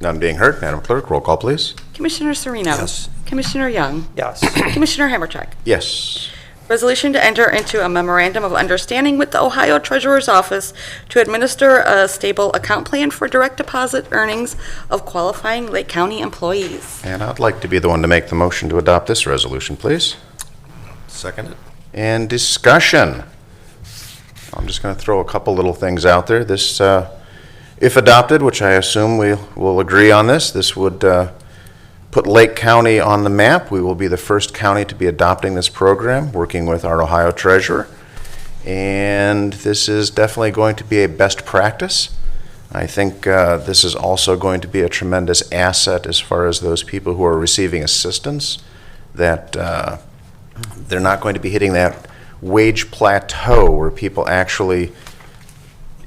None being heard, Madam Clerk, roll call, please. Commissioner Sereno? Yes. Commissioner Young? Yes. Commissioner Hammercheck? Yes. Resolution to enter into a memorandum of understanding with the Ohio Treasurer's Office to administer a stable account plan for direct deposit earnings of qualifying Lake County employees. And I'd like to be the one to make the motion to adopt this resolution, please. Second. And discussion. I'm just going to throw a couple little things out there. This, if adopted, which I assume we will agree on this would put Lake County on the map. We will be the first county to be adopting this program, working with our Ohio Treasurer. And this is definitely going to be a best practice. I think this is also going to be a tremendous asset as far as those people who are receiving assistance, that they're not going to be hitting that wage plateau where people actually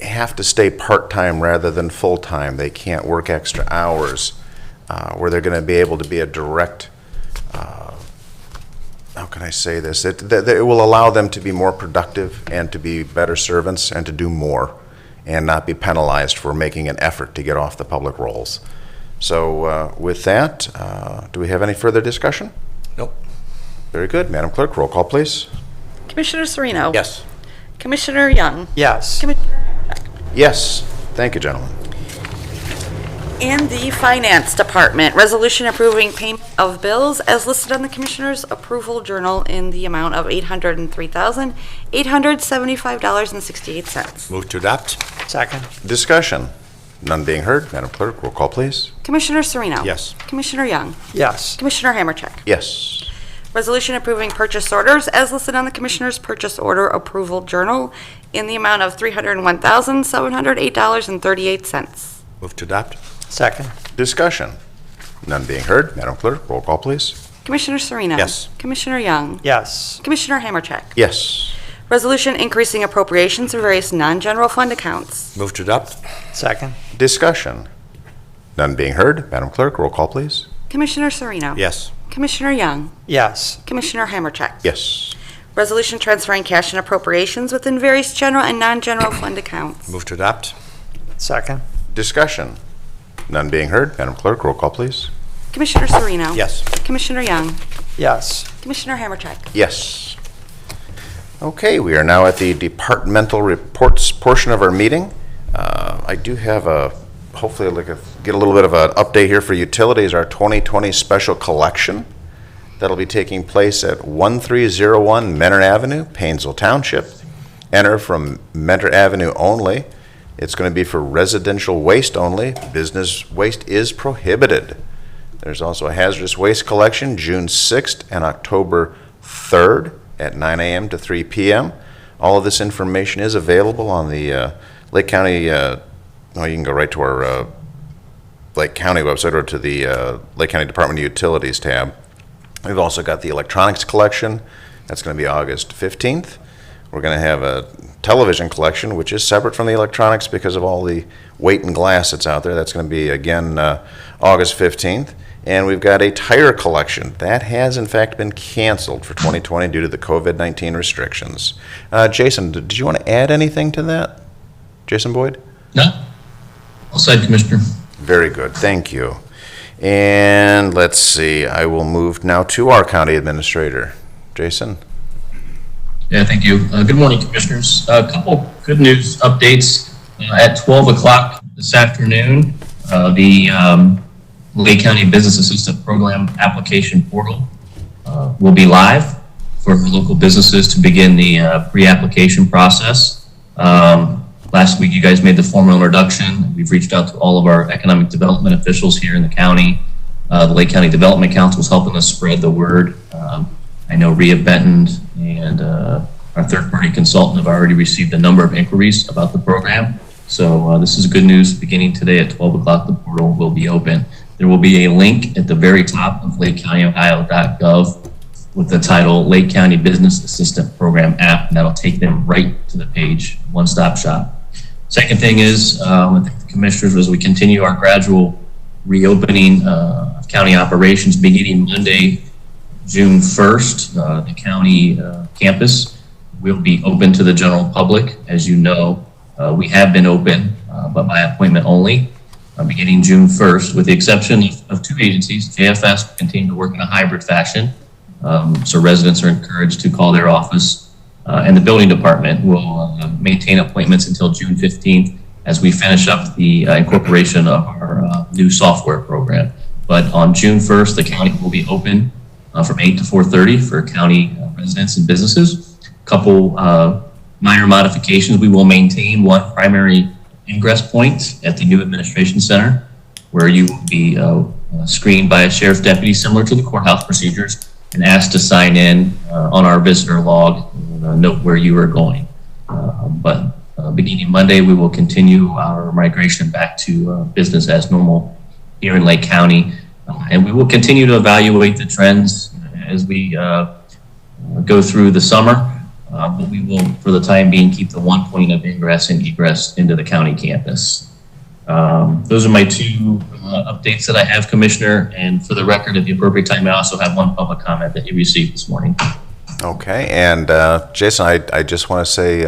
have to stay part-time rather than full-time. They can't work extra hours, where they're going to be able to be a direct, how can I say this? It will allow them to be more productive and to be better servants and to do more and not be penalized for making an effort to get off the public rolls. So with that, do we have any further discussion? Nope. Very good. Madam Clerk, roll call, please. Commissioner Sereno? Yes. Commissioner Young? Yes. Commissioner Hammercheck? Yes. Thank you, gentlemen. And the Finance Department, resolution approving payment of bills as listed on the Commissioner's Approval Journal in the amount of $803,875.68. Move to adopt. Second. Discussion. None being heard. Madam Clerk, roll call, please. Commissioner Sereno? Yes. Commissioner Young? Yes. Commissioner Hammercheck? Yes. Resolution approving purchase orders as listed on the Commissioner's Purchase Order Approval Journal in the amount of $301,708.38. Move to adopt. Second. Discussion. None being heard. Madam Clerk, roll call, please. Commissioner Sereno? Yes. Commissioner Young? Yes. Commissioner Hammercheck? Yes. Resolution increasing appropriations for various non-general fund accounts. Move to adopt. Second. Discussion. None being heard. Madam Clerk, roll call, please. Commissioner Sereno? Yes. Commissioner Young? Yes. Commissioner Hammercheck? Yes. Resolution transferring cash and appropriations within various general and non-general fund accounts. Move to adopt. Second. Discussion. None being heard. Madam Clerk, roll call, please. Commissioner Sereno? Yes. Commissioner Young? Yes. Commissioner Hammercheck? Yes. Okay, we are now at the Departmental Reports portion of our meeting. I do have hopefully get a little bit of an update here for utilities, our 2020 special collection. That'll be taking place at 1301 Mentor Avenue, Painesville Township. Enter from Mentor Avenue only. It's going to be for residential waste only. Business waste is prohibited. There's also a hazardous waste collection June 6th and October 3rd at 9 a.m. to 3 p.m. All of this information is available on the Lake County, you can go right to our Lake County website or to the Lake County Department of Utilities tab. We've also got the electronics collection. That's going to be August 15th. We're going to have a television collection, which is separate from the electronics because of all the weight and glass that's out there. That's going to be, again, August 15th. And we've got a tire collection. That has, in fact, been canceled for 2020 due to the COVID-19 restrictions. Jason, did you want to add anything to that? Jason Boyd? No. All said, Commissioner. Very good. Thank you. And let's see. I will move now to our county administrator. Jason? Yeah, thank you. Good morning, Commissioners. A couple good news updates. At 12 o'clock this afternoon, the Lake County Business Assistant Program application portal will be live for local businesses to begin the pre-application process. Last week, you guys made the formal introduction. We've reached out to all of our economic development officials here in the county. The Lake County Development Council is helping us spread the word. I know Rhea Benton and our third-party consultant have already received a number of inquiries about the program. So this is good news. Beginning today at 12 o'clock, the portal will be open. There will be a link at the very top of LakeCountyOhio.gov with the title Lake County Business Assistant Program app, and that'll take them right to the page, one-stop shop. Second thing is, I think the commissioners, as we continue our gradual reopening of county operations beginning Monday, June 1st, the county campus will be open to the general public. As you know, we have been open, but by appointment only, beginning June 1st, with the exception of two agencies. JFS will continue to work in a hybrid fashion. So residents are encouraged to call their office, and the building department will maintain appointments until June 15th as we finish up the incorporation of our new software program. But on June 1st, the county will be open from 8 to 4:30 for county residents and businesses. A couple minor modifications. We will maintain one primary ingress point at the new administration center, where you will be screened by a sheriff's deputy, similar to the courthouse procedures, and asked to sign in on our visitor log, note where you are going. But beginning Monday, we will continue our migration back to business as normal here in Lake County. And we will continue to evaluate the trends as we go through the summer. But we will, for the time being, keep the one point of ingress and egress into the county campus. Those are my two updates that I have, Commissioner. And for the record, at the appropriate time, I also have one public comment that you received this morning. Okay, and Jason, I just want to say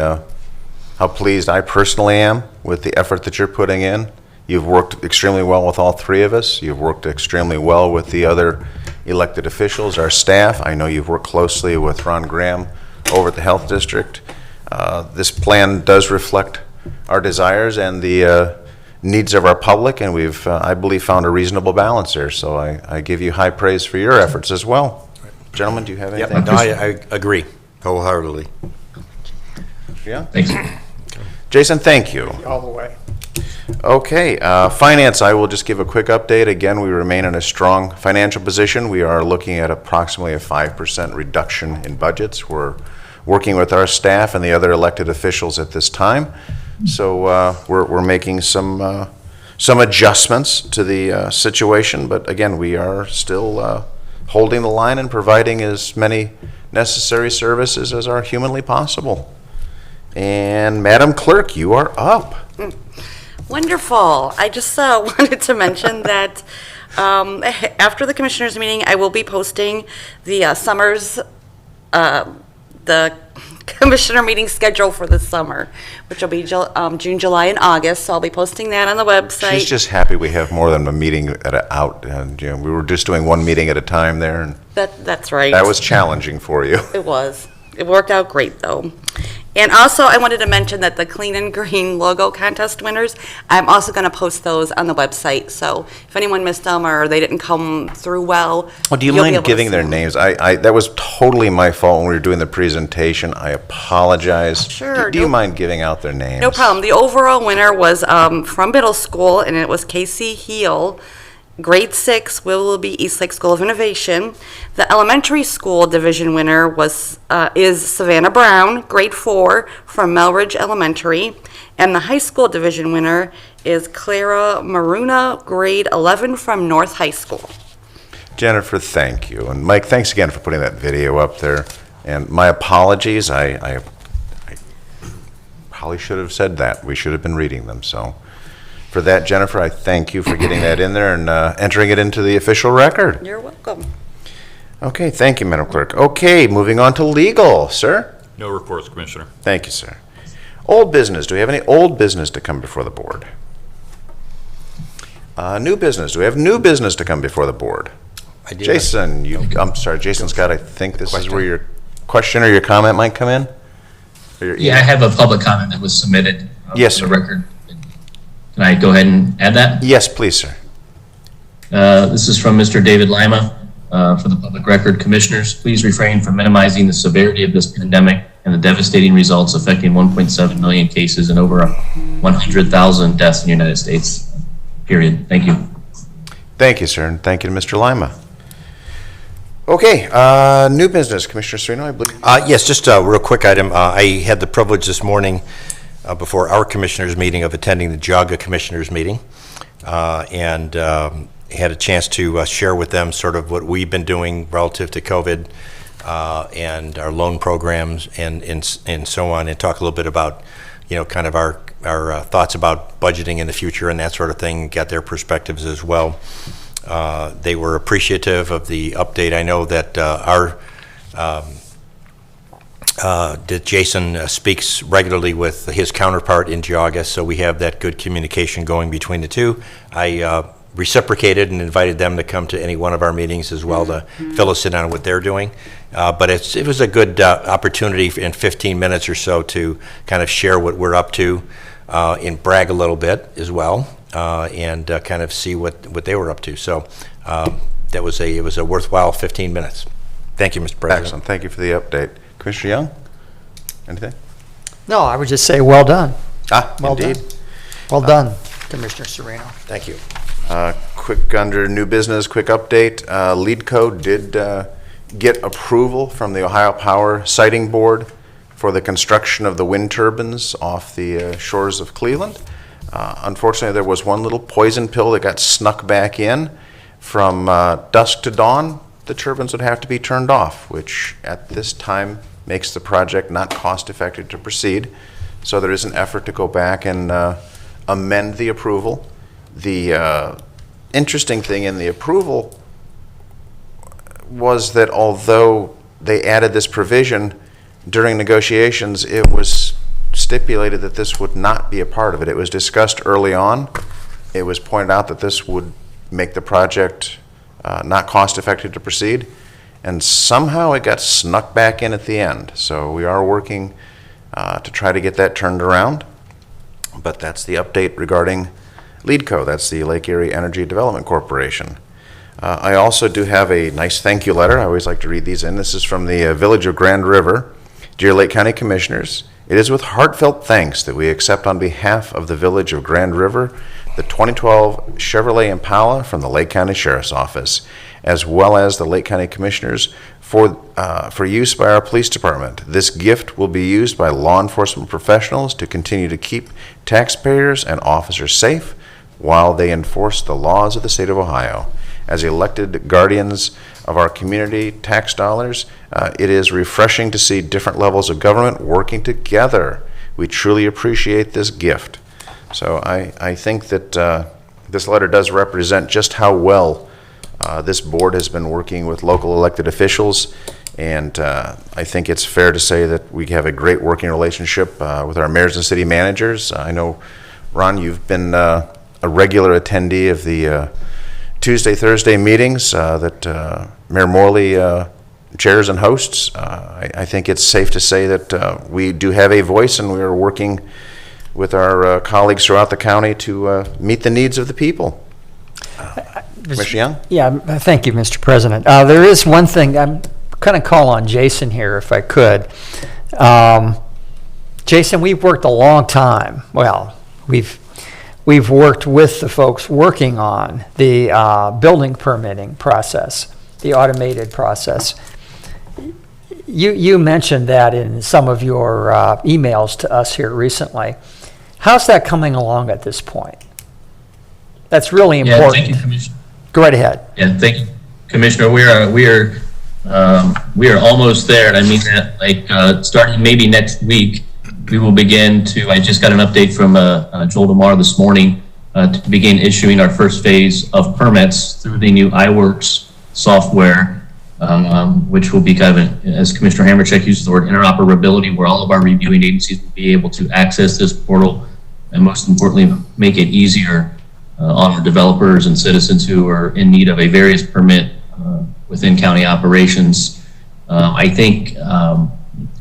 how pleased I personally am with the effort that you're putting in. You've worked extremely well with all three of us. You've worked extremely well with the other elected officials, our staff. I know you've worked closely with Ron Graham over at the Health District. This plan does reflect our desires and the needs of our public, and we've, I believe, found a reasonable balance there. So I give you high praise for your efforts as well. Gentlemen, do you have anything? No, I agree wholeheartedly. Yeah? Thanks. Jason, thank you. All the way. Okay, finance, I will just give a quick update. Again, we remain in a strong financial position. We are looking at approximately a 5% reduction in budgets. We're working with our staff and the other elected officials at this time. So we're making some adjustments to the situation, but again, we are still holding the line and providing as many necessary services as are humanly possible. And Madam Clerk, you are up. Wonderful. I just wanted to mention that after the commissioners' meeting, I will be posting the summer's, the commissioner meeting schedule for the summer, which will be June, July, and August. So I'll be posting that on the website. She's just happy we have more than a meeting out. And, you know, we were just doing one meeting at a time there, and That's right. that was challenging for you. It was. It worked out great, though. And also, I wanted to mention that the Clean and Green logo contest winners, I'm also going to post those on the website. So if anyone missed them or they didn't come through well, Well, do you you'll be mind able to giving see their them. names? That was totally my fault when we were doing the presentation. I apologize. Sure, Do you no- mind giving out their names? No problem. The overall winner was from middle school, and it was Casey Heel, grade 6, Willoughby Eastlake School of Innovation. The elementary school division winner is Savannah Brown, grade 4, from Melridge Elementary. And the high school division winner is Clara Maruna, grade 11, from North High School. Jennifer, thank you. And Mike, thanks again for putting that video up there. And my apologies, I probably should have said that. We should have been reading them, so. For that, Jennifer, I thank you for getting that in there and entering it into the official record. You're welcome. Okay, thank you, Madam Clerk. Okay, moving on to legal, sir. No reports, Commissioner. Thank you, sir. Old business, do we have any old business to come before the board? New business, do we have new business to come before the board? I did. Jason, I'm sorry, Jason Scott, I think this is where your question or your comment might come in? Or your Yeah, I have a public comment that was submitted. Yes, For the sir. record. Can I go ahead and add that? Yes, please, sir. This is from Mr. David Lima for the public record. Commissioners, please refrain from minimizing the severity of this pandemic and the devastating results affecting 1.7 million cases and over 100,000 deaths in the United States. Period. Thank you. Thank you, sir, and thank you to Mr. Lima. Okay, new business, Commissioner Sereno, I believe. Yes, just a real quick item. I had the privilege this morning before our commissioners meeting of attending the JAGA commissioners meeting, and had a chance to share with them sort of what we've been doing relative to COVID and our loan programs and so on, and talk a little bit about, you know, kind of our thoughts about budgeting in the future and that sort of thing, get their perspectives as well. They were appreciative of the update. I know that that Jason speaks regularly with his counterpart in Geauga, so we have that good communication going between the two. I reciprocated and invited them to come to any one of our meetings as well to fill us in on what they're doing. But it was a good opportunity in 15 minutes or so to kind of share what we're up to and brag a little bit as well, and kind of see what they were up to. So it was a worthwhile 15 minutes. Thank you, Mr. President. Excellent, thank you for the update. Commissioner Young, anything? No, I would just say, well done. Well Indeed. done. Well done, Commissioner Sereno. Thank you. Quick under new business, quick update. LeadCo did get approval from the Ohio Power Citing Board for the construction of the wind turbines off the shores of Cleveland. Unfortunately, there was one little poison pill that got snuck back in. From dusk to dawn, the turbines would have to be turned off, which at this time makes the project not cost effective to proceed. So there is an effort to go back and amend the approval. The interesting thing in the approval was that although they added this provision during negotiations, it was stipulated that this would not be a part of it. It was discussed early on. It was pointed out that this would make the project not cost effective to proceed, and somehow it got snuck back in at the end. So we are working to try to get that turned around, but that's the update regarding LeadCo. That's the Lake Erie Energy Development Corporation. I also do have a nice thank you letter. I always like to read these in. This is from the Village of Grand River. Dear Lake County Commissioners, it is with heartfelt thanks that we accept on behalf of the Village of Grand River the 2012 Chevrolet Impala from the Lake County Sheriff's Office, as well as the Lake County Commissioners for use by our police department. This gift will be used by law enforcement professionals to continue to keep taxpayers and officers safe while they enforce the laws of the state of Ohio. As elected guardians of our community tax dollars, it is refreshing to see different levels of government working together. We truly appreciate this gift. So I think that this letter does represent just how well this board has been working with local elected officials, and I think it's fair to say that we have a great working relationship with our mayors and city managers. I know, Ron, you've been a regular attendee of the Tuesday, Thursday meetings that Mayor Morley chairs and hosts. I think it's safe to say that we do have a voice, and we are working with our colleagues throughout the county to meet the needs of the people. Commissioner Young? Yeah, thank you, Mr. President. There is one thing, I'm kind of call on Jason here if I could. Jason, we've worked a long time. Well, we've worked with the folks working on the building permitting process, the automated process. You mentioned that in some of your emails to us here recently. How's that coming along at this point? That's really important. Yeah, thank you, Commissioner. Go right ahead. Yeah, thank you, Commissioner. We are almost there, and I mean that like starting maybe next week, we will begin to. I just got an update from Joel DeMar this morning to begin issuing our first phase of permits through the new iWorks software, which will be kind of, as Commissioner Hammercheck uses the word, interoperability, where all of our reviewing agencies will be able to access this portal, and most importantly, make it easier on our developers and citizens who are in need of a various permit within county operations. I think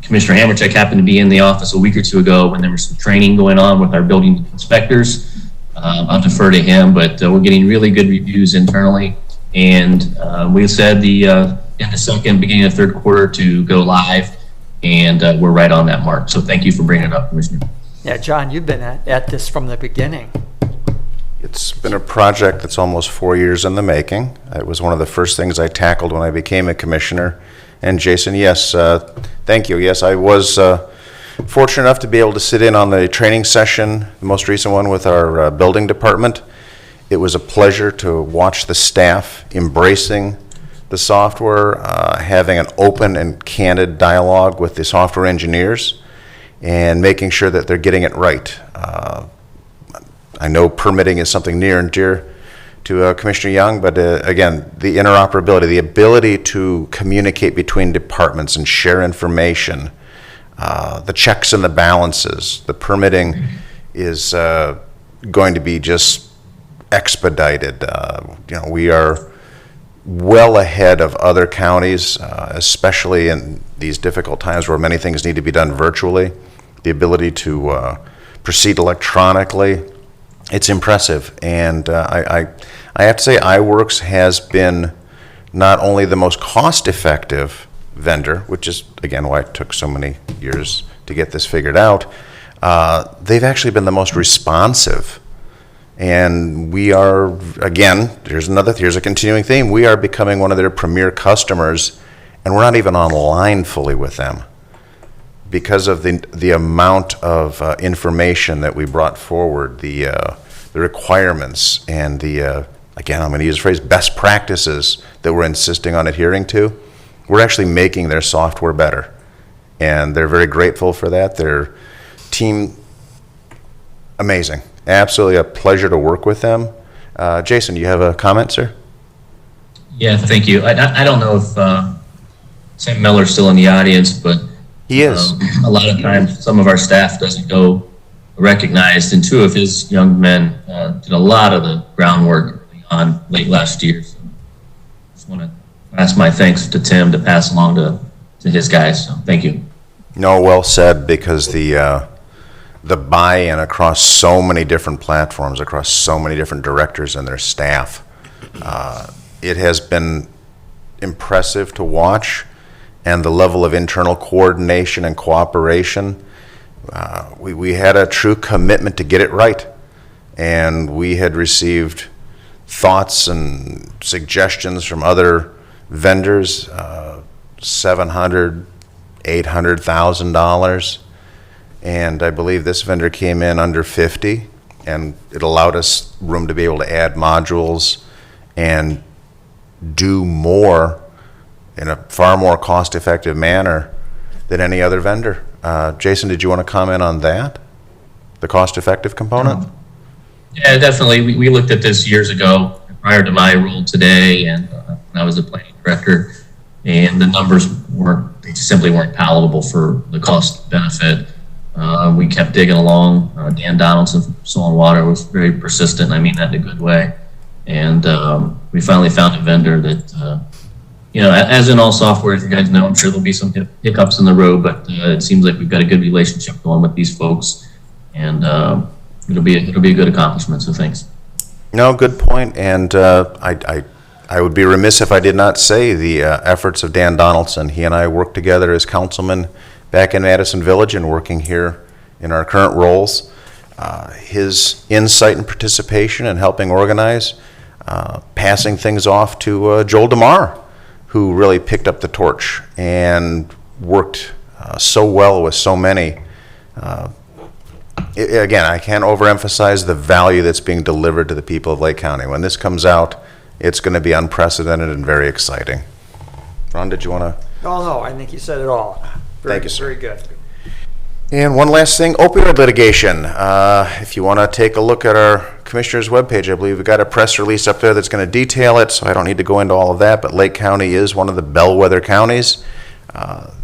Commissioner Hammercheck happened to be in the office a week or two ago when there was some training going on with our building inspectors. I'll defer to him, but we're getting really good reviews internally. And we said in the second, beginning of third quarter to go live, and we're right on that mark. So thank you for bringing it up, Commissioner. Yeah, John, you've been at this from the beginning. It's been a project that's almost 4 years in the making. It was one of the first things I tackled when I became a commissioner. And Jason, yes, thank you. Yes, I was fortunate enough to be able to sit in on the training session, the most recent one with our building department. It was a pleasure to watch the staff embracing the software, having an open and candid dialogue with the software engineers, and making sure that they're getting it right. I know permitting is something near and dear to Commissioner Young, but again, the interoperability, the ability to communicate between departments and share information, the checks and the balances, the permitting is going to be just expedited. We are well ahead of other counties, especially in these difficult times where many things need to be done virtually. The ability to proceed electronically, it's impressive. And I have to say, iWorks has been not only the most cost-effective vendor, which is, again, why it took so many years to get this figured out, they've actually been the most responsive. And we are, again, here's a continuing theme, we are becoming one of their premier customers, and we're not even online fully with them because of the amount of information that we brought forward, the requirements, and again, I'm going to use the phrase, best practices that we're insisting on adhering to. We're actually making their software better, and they're very grateful for that. Their team, amazing. Absolutely a pleasure to work with them. Jason, do you have a comment, sir? Yeah, thank you. I don't know if Sam Miller's still in the audience, but He is. A lot of times, some of our staff doesn't go recognized, and two of his young men did a lot of the groundwork on late last year. So just want to pass my thanks to Tim to pass along to his guys. So thank you. No, well said, because the buy-in across so many different platforms, across so many different directors and their staff, it has been impressive to watch, and the level of internal coordination and cooperation. We had a true commitment to get it right, and we had received thoughts and suggestions from other vendors, $700,000, $800,000, and I believe this vendor came in under 50, and it allowed us room to be able to add modules and do more in a far more cost-effective manner than any other vendor. Jason, did you want to comment on that? The cost-effective component? Yeah, definitely. We looked at this years ago, prior to my role today, and when I was the planning director, and the numbers they simply weren't palatable for the cost benefit. We kept digging along. Dan Donaldson from Stormwater was very persistent, and I mean that in a good way. And we finally found a vendor that, as in all software, as you guys know, I'm sure there'll be some hiccups in the road, but it seems like we've got a good relationship going with these folks, and it'll be a good accomplishment. So thanks. No, good point. And I would be remiss if I did not say the efforts of Dan Donaldson. He and I worked together as councilman back in Madison Village and working here in our current roles. His insight and participation in helping organize, passing things off to Joel DeMar, who really picked up the torch and worked so well with so many. Again, I can't overemphasize the value that's being delivered to the people of Lake County. When this comes out, it's going to be unprecedented and very exciting. Ron, did you want to? Oh, no, I think you said it all. Thank you, sir. Very good. And one last thing, opioid litigation. If you want to take a look at our commissioner's webpage, I believe we've got a press release up there that's going to detail it, so I don't need to go into all of that, but Lake County is one of the bellwether counties.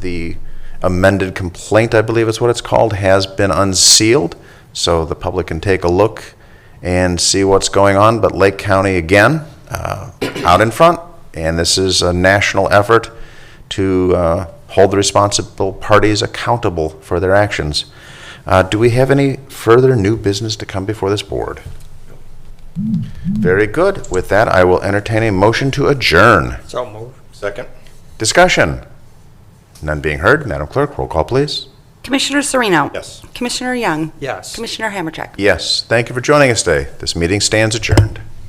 The amended complaint, I believe is what it's called, has been unsealed, so the public can take a look and see what's going on. But Lake County, again, out in front, and this is a national effort to hold the responsible parties accountable for their actions. Do we have any further new business to come before this board? Very good. With that, I will entertain a motion to adjourn. So moved. Second? Discussion. None being heard. Madam Clerk, roll call, please. Commissioner Sereno? Yes. Commissioner Young? Yes. Commissioner Hammercheck? Yes. Thank you for joining us today. This meeting stands adjourned.